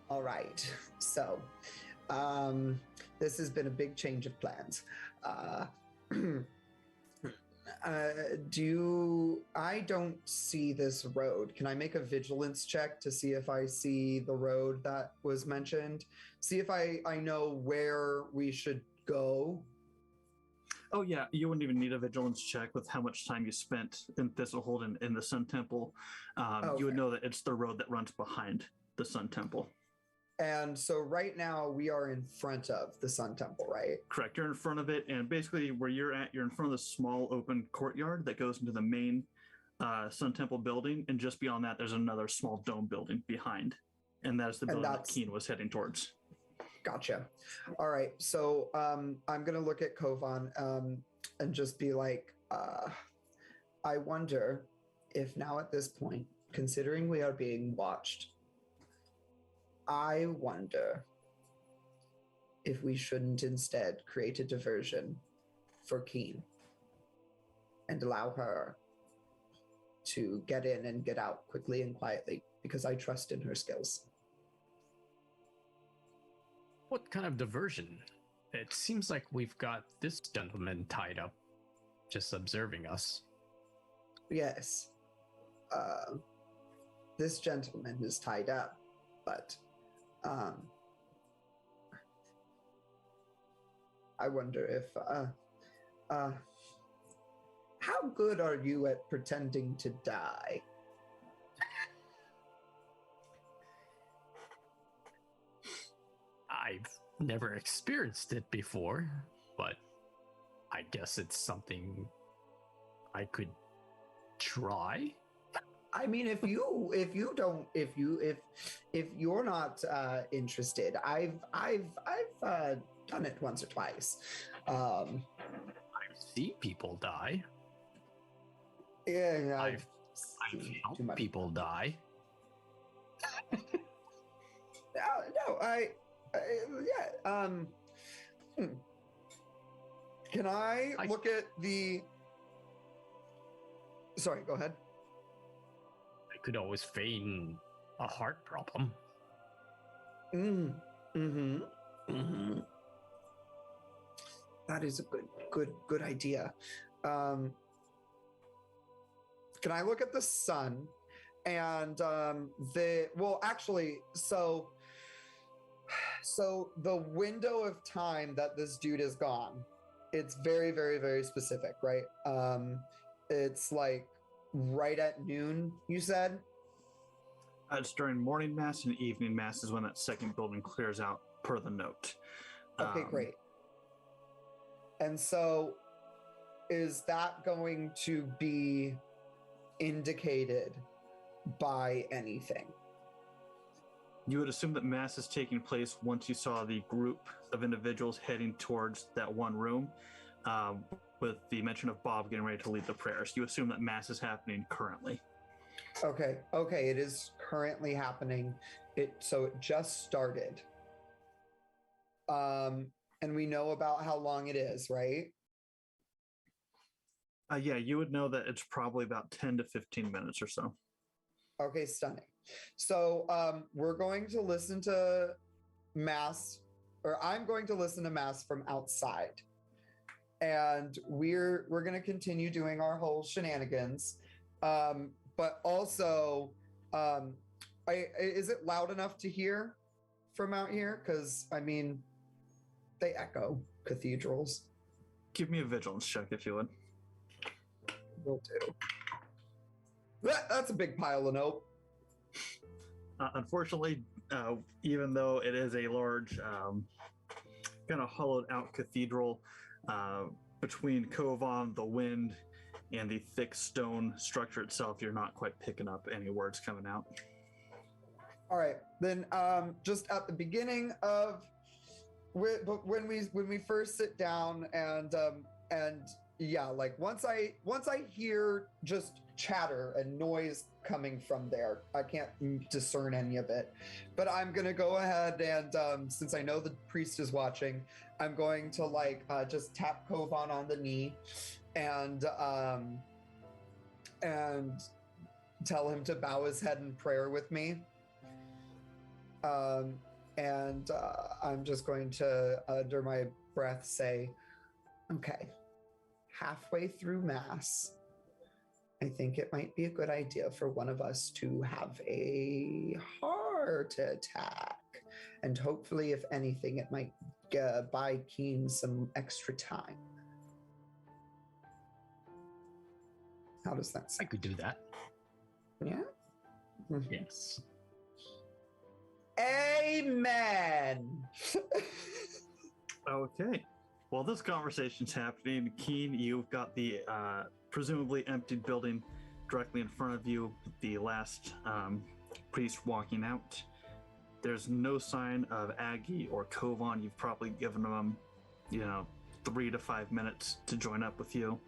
all right, so this has been a big change of plans. I don't see this road. Can I make a vigilance check to see if I see the road that was mentioned? See if I know where we should go? Oh yeah, you wouldn't even need a vigilance check with how much time you spent in Thistle Hold and in the Sun Temple. You would know that it's the road that runs behind the Sun Temple. And so right now we are in front of the Sun Temple, right? Correct. You're in front of it, and basically where you're at, you're in front of the small open courtyard that goes into the main Sun Temple building, and just beyond that, there's another small dome building behind, and that's the building that Keen was heading towards. Gotcha. All right, so I'm going to look at Kovaan and just be like, I wonder if now at this point, considering we are being watched, I wonder if we shouldn't instead create a diversion for Keen and allow her to get in and get out quickly and quietly, because I trust in her skills. What kind of diversion? It seems like we've got this gentleman tied up, just observing us. Yes. This gentleman is tied up, but I wonder if how good are you at pretending to die? I've never experienced it before, but I guess it's something I could try. I mean, if you're not interested, I've done it once or twice. I've seen people die. Yeah, I've helped people die. No, yeah. Can I look at the? Sorry, go ahead. I could always feign a heart problem. That is a good idea. Can I look at the sun? And so the window of time that this dude is gone, it's very, very, very specific, right? It's like right at noon, you said? It's during morning mass and evening mass is when that second building clears out per the note. Okay, great. And so is that going to be indicated by anything? You would assume that mass is taking place once you saw the group of individuals heading towards that one room, with the mention of Bob getting ready to lead the prayers. You assume that mass is happening currently. Okay, it is currently happening. So it just started. And we know about how long it is, right? Yeah, you would know that it's probably about 10 to 15 minutes or so. Okay, stunning. So we're going to listen to mass, or I'm going to listen to mass from outside. And we're going to continue doing our whole shenanigans. But also, is it loud enough to hear from out here? Because, I mean, they echo cathedrals. Give me a vigilance check if you would. Will do. That's a big pile of nope. Unfortunately, even though it is a large, kind of hollowed out cathedral, between Kovaan, the wind, and the thick stone structure itself, you're not quite picking up any words coming out. All right, then just at the beginning of when we first sit down and yeah, like once I hear just chatter and noise coming from there, I can't discern any of it, but I'm gonna go ahead and since I know the priest is watching, I'm going to just tap Kovaan on the knee and tell him to bow his head in prayer with me. And I'm just going to, under my breath, say, okay, halfway through Mass, I think it might be a good idea for one of us to have a heart attack. And hopefully, if anything, it might buy Keen some extra time. How does that sound? I could do that. Yeah? Yes. Amen. Okay. While this conversation's happening, Keen, you've got the presumably emptied building directly in front of you, the last priest walking out. There's no sign of Aggie or Kovaan. You've probably given them, 3 to 5 minutes to join up with you.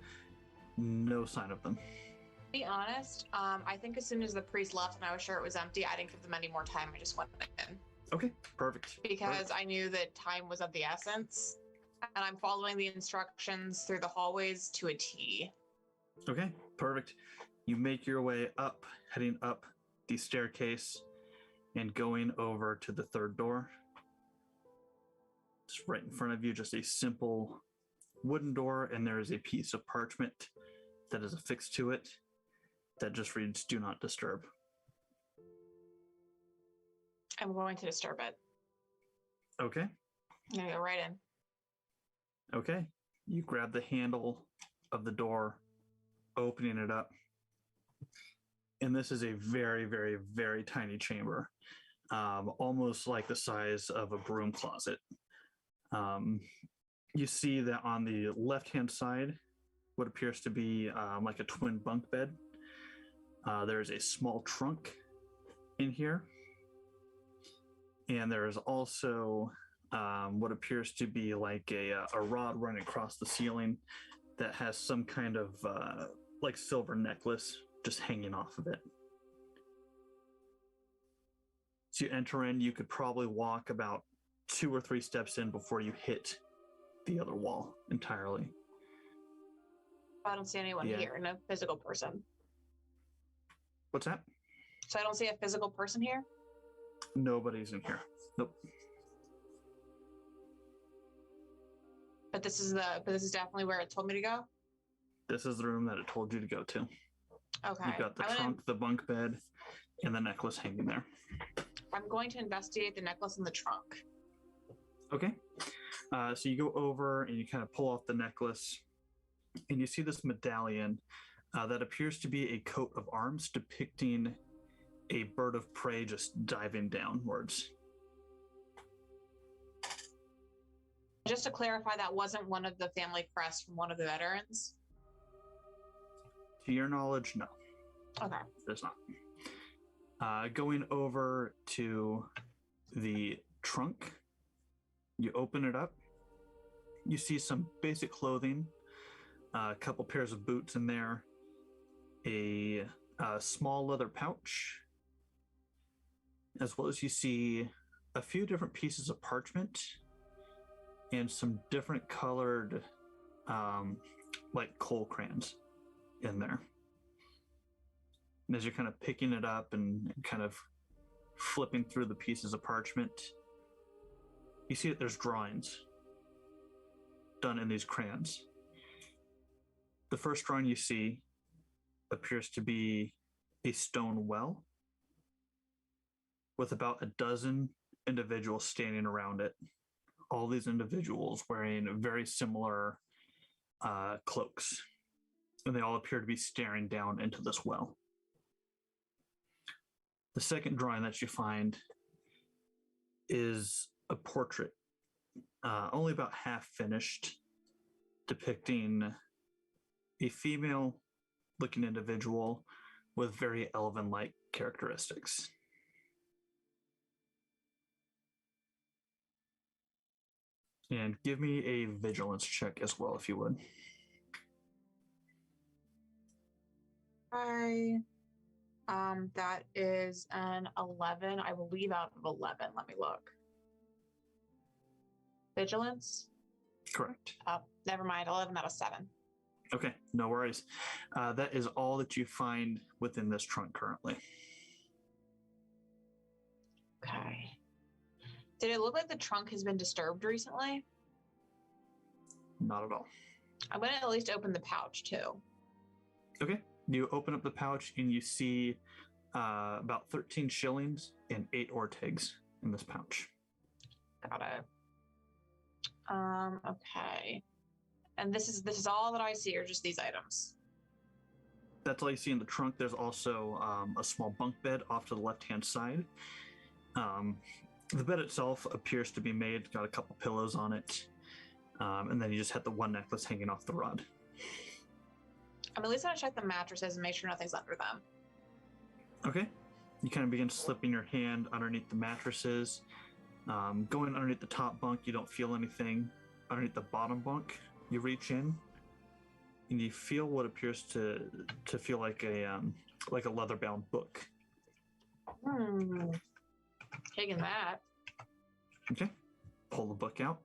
No sign of them. To be honest, I think as soon as the priest left and I was sure it was empty, I didn't give them any more time. I just went in. Okay, perfect. Because I knew that time was of the essence, and I'm following the instructions through the hallways to a T. Okay, perfect. You make your way up, heading up the staircase and going over to the third door. It's right in front of you, just a simple wooden door, and there is a piece of parchment that is affixed to it that just reads, "Do not disturb." I'm going to disturb it. Okay. I'm going to go right in. Okay. You grab the handle of the door, opening it up. And this is a very, very, very tiny chamber, almost like the size of a broom closet. You see that on the left-hand side, what appears to be like a twin bunk bed. There's a small trunk in here. And there is also what appears to be like a rod running across the ceiling that has some kind of like silver necklace just hanging off of it. So you enter in, you could probably walk about 2 or 3 steps in before you hit the other wall entirely. I don't see anyone here, no physical person. What's that? So I don't see a physical person here? Nobody's in here. Nope. But this is definitely where it told me to go? This is the room that it told you to go to. Okay. You've got the trunk, the bunk bed, and the necklace hanging there. I'm going to investigate the necklace and the trunk. Okay. So you go over and you kind of pull off the necklace, and you see this medallion that appears to be a coat of arms depicting a bird of prey just diving downwards. Just to clarify, that wasn't one of the family crests from one of the veterans? To your knowledge, no. Okay. There's not. Going over to the trunk, you open it up. You see some basic clothing, a couple pairs of boots in there, a small leather pouch, as well as you see a few different pieces of parchment and some different colored like coal crayons in there. And as you're kind of picking it up and kind of flipping through the pieces of parchment, you see that there's drawings done in these crayons. The first drawing you see appears to be a stone well with about a dozen individuals standing around it. All these individuals wearing very similar cloaks, and they all appear to be staring down into this well. The second drawing that you find is a portrait, only about half finished, depicting a female-looking individual with very elven-like characteristics. And give me a vigilance check as well, if you would. That is an 11, I believe, out of 11. Let me look. Vigilance? Correct. Oh, never mind. 11 out of 7. Okay, no worries. That is all that you find within this trunk currently. Okay. Did it look like the trunk has been disturbed recently? Not at all. I'm going to at least open the pouch, too. Okay. You open up the pouch and you see about 13 shillings and 8 ortegs in this pouch. Got it. Okay. And this is all that I see, or just these items? That's all you see in the trunk. There's also a small bunk bed off to the left-hand side. The bed itself appears to be made, got a couple pillows on it, and then you just had the one necklace hanging off the rod. I'm at least going to check the mattresses and make sure nothing's under them. Okay. You kind of begin slipping your hand underneath the mattresses. Going underneath the top bunk, you don't feel anything. Underneath the bottom bunk, you reach in, and you feel what appears to feel like a leather-bound book. Taking that. Okay. Pull the book out.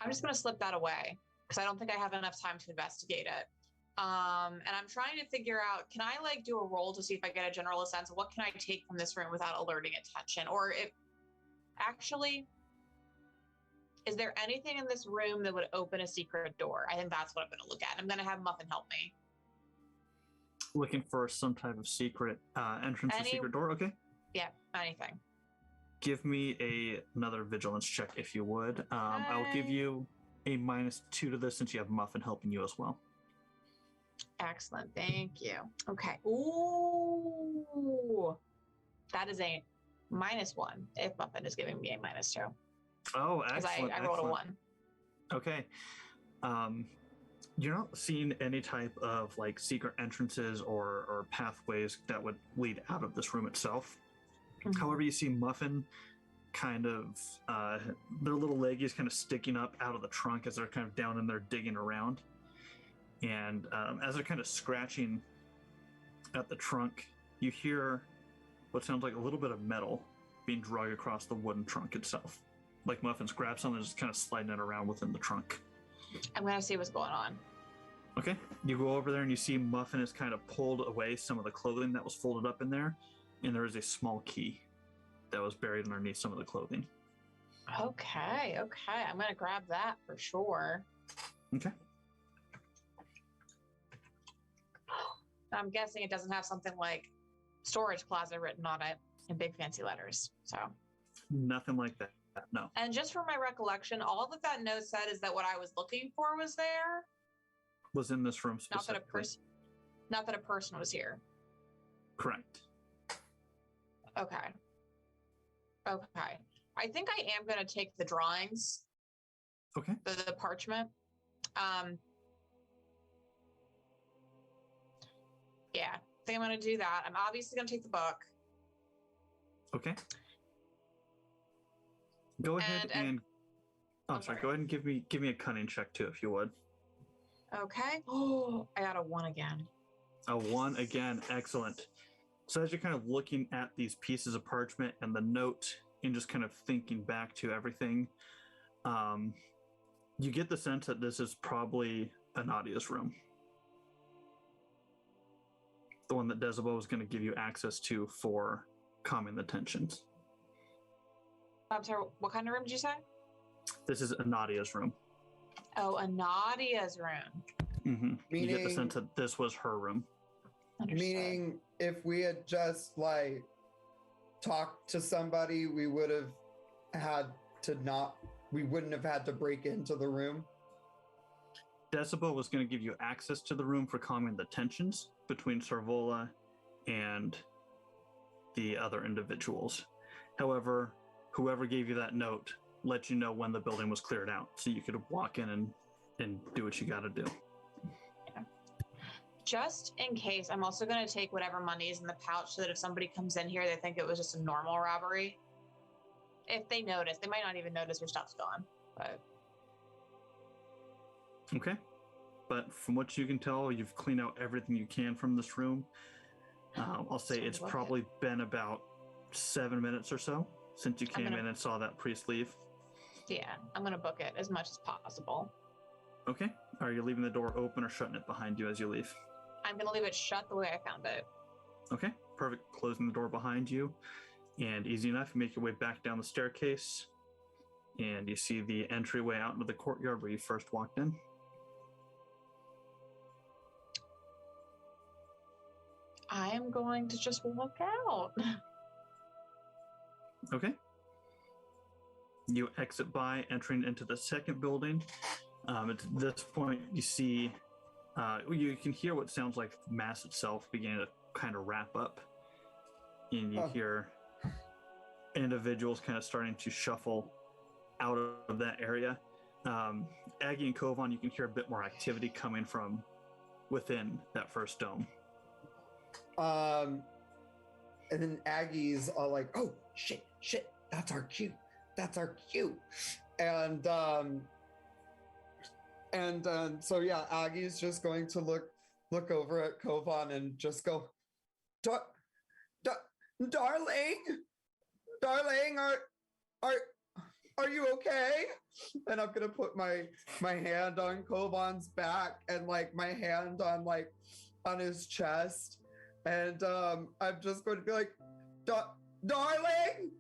I'm just going to slip that away because I don't think I have enough time to investigate it. And I'm trying to figure out, can I do a roll to see if I get a general sense of what can I take from this room without alerting attention? Or if actually, is there anything in this room that would open a secret door? I think that's what I'm going to look at. I'm going to have Muffin help me. Looking for some type of secret entrance or secret door? Okay. Yeah, anything. Give me another vigilance check if you would. I'll give you a -2 to this since you have Muffin helping you as well. Excellent. Thank you. Okay. Ooh. That is a -1 if Muffin is giving me a -2. Oh, excellent. I rolled a 1. Okay. You're not seeing any type of like secret entrances or pathways that would lead out of this room itself. Mhm. However, you see Muffin kind of their little leg is kind of sticking up out of the trunk as they're kind of down in there digging around. And as they're kind of scratching at the trunk, you hear what sounds like a little bit of metal being dragged across the wooden trunk itself. Like Muffin's grabbed something and just kind of sliding it around within the trunk. I'm gonna see what's going on. Okay, you go over there and you see Muffin has kind of pulled away some of the clothing that was folded up in there, and there is a small key that was buried underneath some of the clothing. Okay. I'm gonna grab that for sure. Okay. I'm guessing it doesn't have something like storage closet written on it in big fancy letters. So Nothing like that, no. And just from my recollection, all that note said is that what I was looking for was there. Was in this room Not specifically. that a person was here. Correct. Okay. I think I am going to take the drawings. Okay. The parchment. Yeah, I think I'm going to do that. I'm obviously going to take the book. Okay. Go ahead and I'm sorry. sorry. Go ahead and give me a cunning check too, if you would. Okay. Oh, I got a 1 again. A 1 again. Excellent. So as you're kind of looking at these pieces of parchment and the note and just kind of thinking back to everything, you get the sense that this is probably Anadia's room. The one that Dezebo was going to give you access to for calming the tensions. I'm sorry, what kind of room did you say? This is Anadia's room. Oh, Anadia's room. Mm-hmm. You get the Meaning- sense that this was her room. Understood. Meaning, if we had just like talked to somebody, we would have had to not. We wouldn't have had to break into the room. Dezebo was going to give you access to the room for calming the tensions between Sarvola and the other individuals. However, whoever gave you that note let you know when the building was cleared out, so you could walk in and do what you got to do. Just in case, I'm also going to take whatever money is in the pouch so that if somebody comes in here, they think it was just a normal robbery. If they notice, they might not even notice your stuff's gone. But Okay. But from what you can tell, you've cleaned out everything you can from this room. I'll say Sounds it's like probably been about 7 minutes or so since you came gonna- in and saw that priest leave. yeah, I'm going to book it as much as possible. Okay. Are you leaving the door open or shutting it behind you as you leave? I'm going to leave it shut the way I found it. Okay, perfect. Closing the door behind you. And easy enough, you make your way back down the staircase. And you see the entryway out into the courtyard where you first walked in. I am going to just walk out. Okay. You exit by entering into the second building. At this point, you see, you can hear what sounds like mass itself beginning to kind of wrap up. And you hear individuals kind of starting to shuffle out of that area. Aggie and Kovaan, you can hear a bit more activity coming from within that first dome. And then Aggie's all like, "Oh shit, that's our cue, and so yeah, Aggie's just going to look over at Kovaan and just go, darling, are you okay?" And I'm gonna put my hand on Kovan's back and like my hand on his chest. And I'm just going to be like, darling!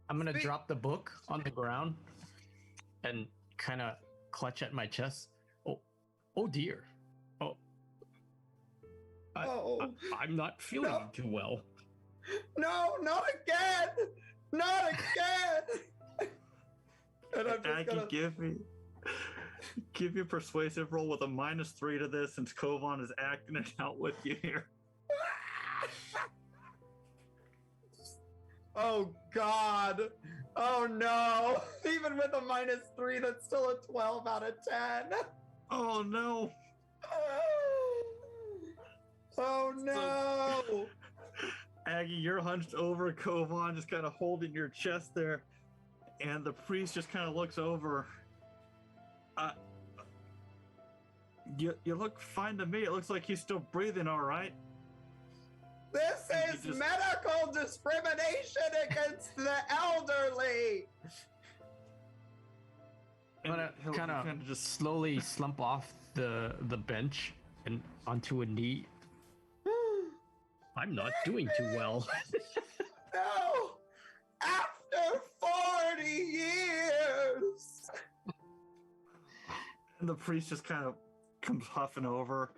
I'm going to drop the book on the ground and kind of clutch at my chest. Oh dear. I'm not feeling too well. No, not again! Not again! And I'm just Aggie, gonna... give me a persuasive roll with a -3 to this since Kovaan is acting it out with you here. Oh God. Oh no. Even with a -3, that's still a 12 out of 10. Oh no! Oh no! Aggie, you're hunched over Kovaan, just kind of holding your chest there, and the priest just kind of looks over. You look fine to me. It looks like he's still breathing all right. This is medical discrimination against the elderly. I'm gonna kind of just slowly slump off the bench and onto a knee. I'm not doing too well. No! After 40 years! And the priest just kind of comes huffing over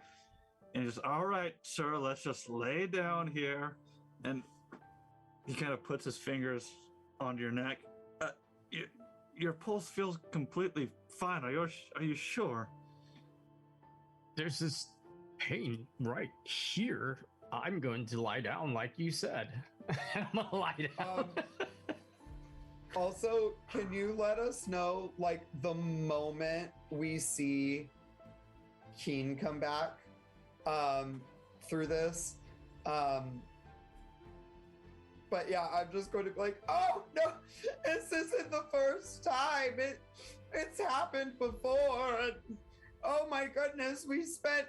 and just, all right, sir, let's just lay down here. And he kind of puts his fingers on your neck. Your pulse feels completely fine. Are you sure? There's this pain right here. I'm going to lie down like you said. I'm gonna lie down. Also, can you let us know, like, the moment we see Keen come back through this? But yeah, I'm just going to be like, oh no, this isn't the first time. It's happened before. And, oh my goodness, we spent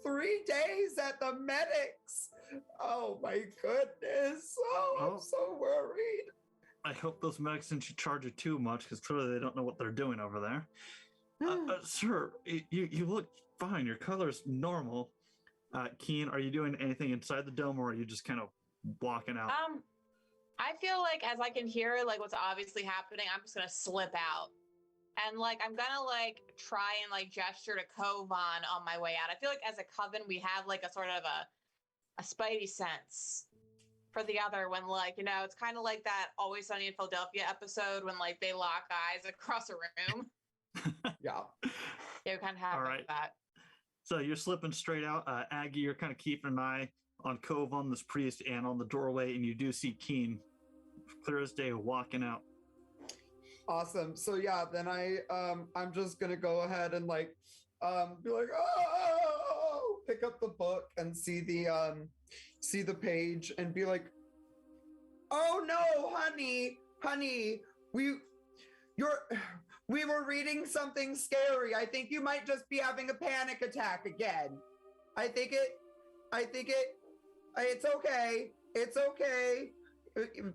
3 days at the medics. Oh my goodness. Oh, I'm so worried. I hope those medics didn't charge you too much, because clearly they don't know what they're doing over there. Sir, you look fine. Your color's normal. Keen, are you doing anything inside the dome, or are you just kind of walking out? I feel like as I can hear like what's obviously happening, I'm just gonna slip out. And like I'm gonna like try and like gesture to Kovaan on my way out. I feel like as a coven we have like a sort of a spidey sense for the other when like, you know, it's kind of like that Always Sunny in Philadelphia episode when like they lock eyes across a room. Yeah. Yeah, we kind of have that. So you're slipping straight out. Aggie, you're kind of keeping an eye on Kovaan, this priest, and on the doorway, and you do see Keen, clear as day, walking out. Awesome. So yeah, then I'm just gonna go ahead and like be like, oh, pick up the book and see the page and be like, oh no, honey, we were reading something scary. I think you might just be having a panic attack again. It's okay. It's okay.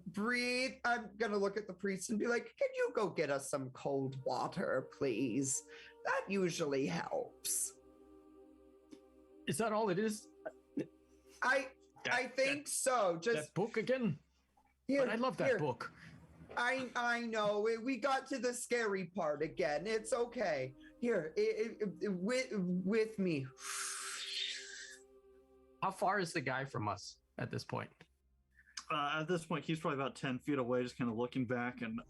Breathe. I'm gonna look at the priest and be like, can you go get us some cold water, please? That usually helps. Is that all it is? I think so. Just that book again? Here, but I love that book. I know. We got to the scary part again. It's okay. Here, with me. How far is the guy from us at this point? At this point, he's probably about 10 feet away, just kind of looking back, and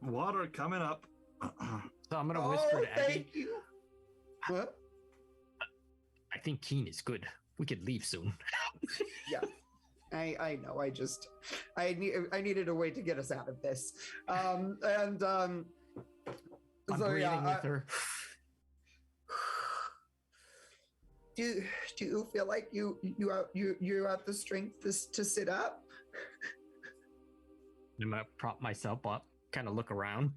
water coming up. So I'm going to whisper to Aggie. Thank you. What? I think Keen is good. We could leave soon. Yeah. I know. I needed a way to get us out of this. I'm breathing with her. Do you feel like you have the strength to sit up? I'm gonna prop myself up, kind of look around.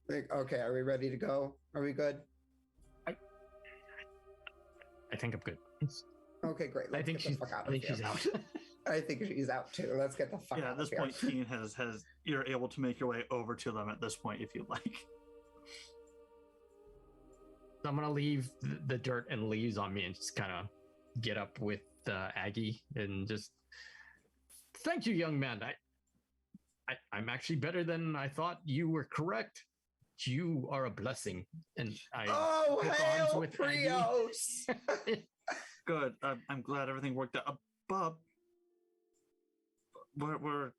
Like, okay, are we ready to go? Are we good? I think I'm good. Okay, great. Let's get the fuck out of here. She's out. I think she's out too. Let's get the fuck out of here. Yeah, at this point, Keen has you're able to make your way over to them at this point if you'd like. So I'm gonna leave the dirt and leaves on me and just kind of get up with Aggie and just thank you, young man. I'm actually better than I thought. You were correct. You are a blessing. And I hail with Prios. Good. I'm glad everything worked out. Bob, where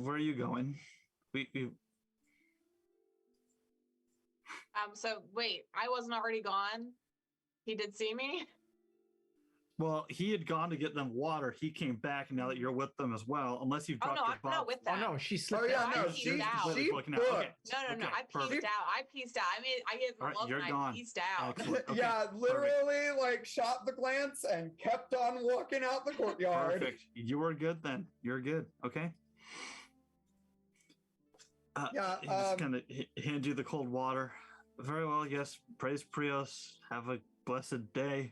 are you going? We So wait, I wasn't already gone. He did see me. Well, he had gone to get them water. He came back, and now that you're with them as well, unless you've Oh dropped no, your I'm not with them. Oh no, she slipped Oh yeah, out. I no, peed she out. she Looking out. Okay. No, Okay, I perfect. peaced out. I mean, I gave them All right, love you're and gone. I peaced out. Excellent. Okay, yeah, literally like shot the glance and kept on walking out the courtyard. Perfect. You were good then. You're good. Okay. Yeah, He just kind of hand you the cold water. Very well. Yes. Praise Prios. Have a blessed day.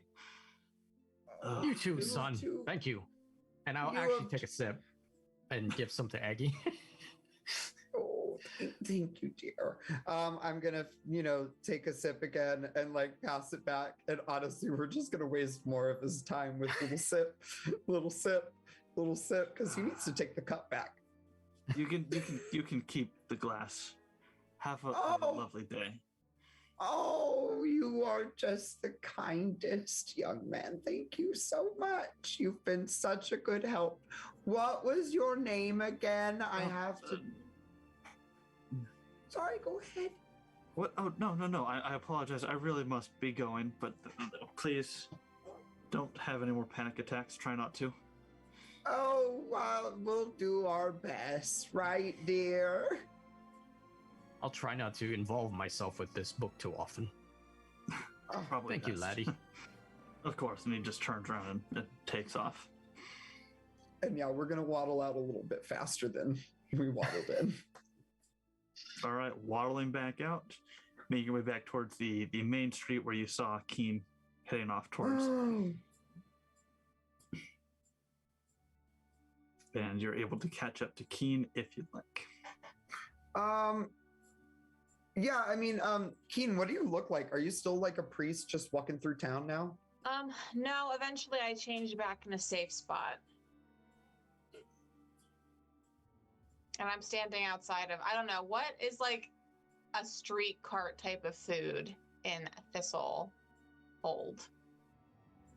You too, You son. too. Thank you. And I'll You actually have- take a sip and give some to Aggie. Oh, thank you, dear. I'm gonna, take a sip again and like pass it back. And honestly, we're just gonna waste more of his time with little sip, little sip, because he needs to take the cup back. You can keep the glass. Have a Oh. lovely day. Oh, you are just the kindest young man. Thank you so much. You've been such a good help. What was your name again? I have to. Sorry, go ahead. What? Oh no! I apologize. I really must be going, but please don't have any more panic attacks. Try not to. Oh, well, we'll do our best, right, dear? I'll try not to involve myself with this book too often. Probably. Thank you, best. laddie. Of course, and he just turns around and takes off. And yeah, we're gonna waddle out a little bit faster than we waddled in. All right, waddling back out, making your way back towards the main street where you saw Keen heading off towards. And you're able to catch up to Keen if you'd like. Yeah, I mean, Keen, what do you look like? Are you still like a priest just walking through town now? No, eventually I changed back in a safe spot. And I'm standing outside of, I don't know, what is like a street cart type of food in Thistle Hold?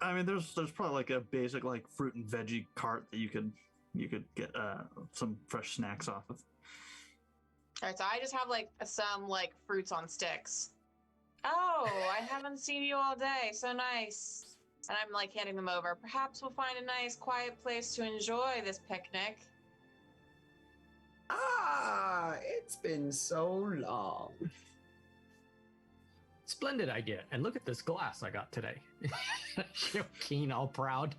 I mean, there's probably like a basic like fruit and veggie cart that you could get some fresh snacks off of. All right, so I just have like some like fruits on sticks. Oh, I haven't seen you all day. So nice. And I'm like handing them over. Perhaps we'll find a nice quiet place to enjoy this picnic. Ah, it's been so long. Splendid idea. And look at this glass I got today. Keen, all proud.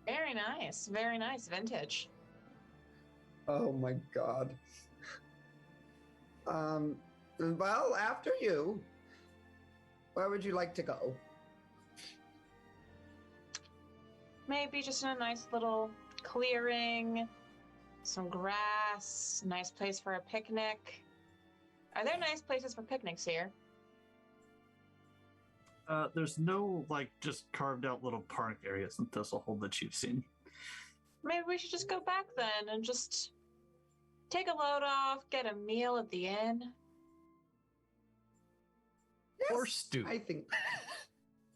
Very nice. Very nice. Vintage. Oh my god. Well, after you, where would you like to go? Maybe just in a nice little clearing, some grass, a nice place for a picnic. Are there nice places for picnics here? There's no like just carved out little park areas in Thistle Hold that you've seen. Maybe we should just go back then and just take a load off, get a meal at the inn. Yes, Or stew. I think.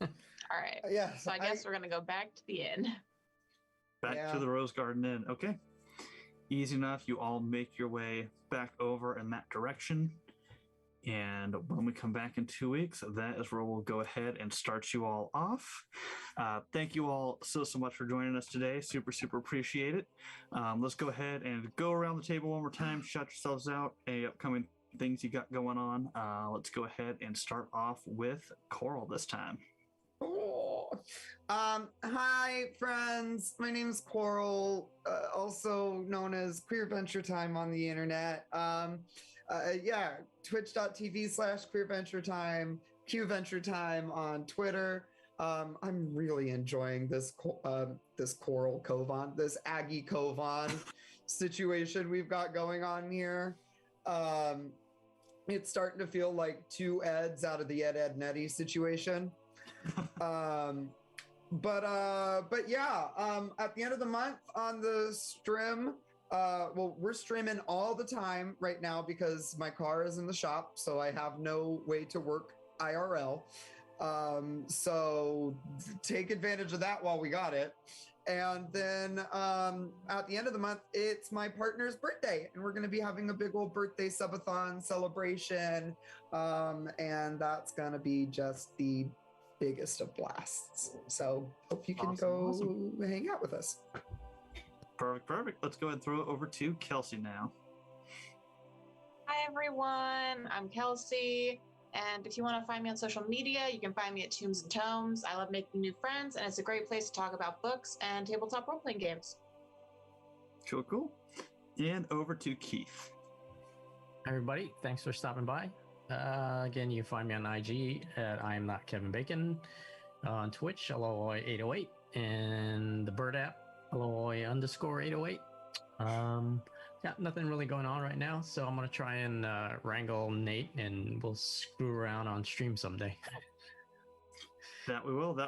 All right. Yes. So I guess we're gonna go back to the inn. Back to the Rose Garden Inn. Okay. Easy enough. You all make your way back over in that direction. And when we come back in 2 weeks, that is where we'll go ahead and start you all off. Thank you all so much for joining us today. Super, super appreciate it. Let's go ahead and go around the table one more time. Shout yourselves out any upcoming things you got going on. Let's go ahead and start off with Coral this time. Oh. Hi, friends. My name's Coral, also known as Queer Venture Time on the internet. Twitch.tv/Queer Venture Time, Q Venture Time on Twitter. I'm really enjoying this Coral Kovaan, this Aggie Kovaan situation we've got going on here. It's starting to feel like two Eds out of the Ed Nettie situation. But yeah, at the end of the month on the stream, we're streaming all the time right now because my car is in the shop, so I have no way to work IRL. So take advantage of that while we got it. And then at the end of the month, it's my partner's birthday, and we're going to be having a big old birthday subathon celebration. And that's going to be just the biggest of blasts. So hope you can Awesome. hang out with us. Perfect. Let's go ahead and throw it over to Kelsey now. Hi everyone, I'm Kelsey, and if you want to find me on social media, you can find me at Tombs and Tomes. I love making new friends, and it's a great place to talk about books and tabletop role-playing games. Cool. And over to Keith. Hi, everybody. Thanks for stopping by. Again, you can find me on IG at I am not Kevin Bacon, on Twitch, Aloy808, and the Bird app, Aloy_808. Got nothing really going on right now, so I'm gonna try and wrangle Nate, and we'll screw around on stream someday. That we will.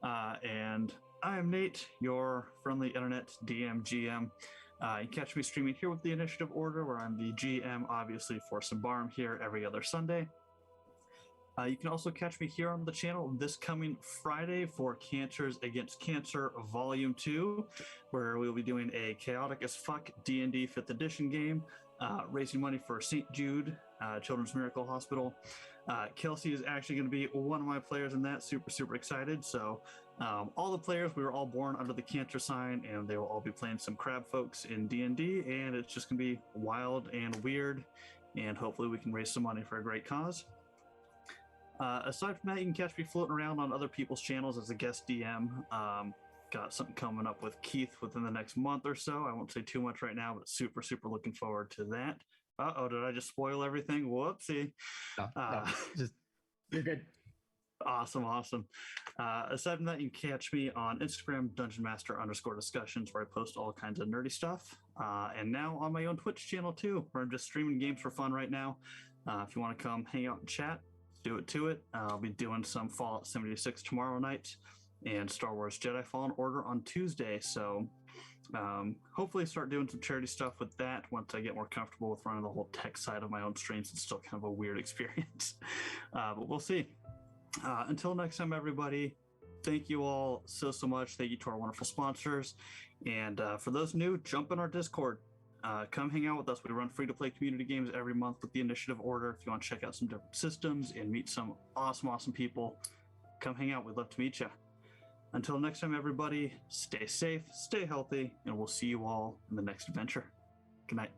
And I am Nate, your friendly internet DM GM. You catch me streaming here with the Initiative Order, where I'm the GM, obviously, for Symbaroum here every other Sunday. You can also catch me here on the channel this coming Friday for Cancers Against Cancer Volume 2, where we'll be doing a chaotic as fuck D&D 5th edition game, raising money for St. Jude Children's Miracle Hospital. Kelsey is actually going to be one of my players in that. Super excited. So all the players, we were all born under the Cancer sign, and they will all be playing some crab folks in D&D, and it's just going to be wild and weird, and hopefully we can raise some money for a great cause. Aside from that, you can catch me floating around on other people's channels as a guest DM. Got something coming up with Keith within the next month or so. I won't say too much right now, but super looking forward to that. Uh-oh, did I just spoil everything? Whoopsie. No, just you're good. Awesome. Aside from that, you can catch me on Instagram, dungeonmaster_discussions, where I post all kinds of nerdy stuff. And now on my own Twitch channel too, where I'm just streaming games for fun right now. If you want to come hang out and chat, do it. I'll be doing some Fallout 76 tomorrow night and Star Wars Jedi Fallen Order on Tuesday. So hopefully start doing some charity stuff with that once I get more comfortable with running the whole tech side of my own streams. It's still kind of a weird experience, but we'll see. Until next time, everybody, thank you all so much. Thank you to our wonderful sponsors. And for those new, jump in our Discord. Come hang out with us. We run free-to-play community games every month with the Initiative Order. If you want to check out some different systems and meet some awesome people, come hang out. We'd love to meet you. Until next time, everybody, stay safe, stay healthy, and we'll see you all in the next adventure. Good night.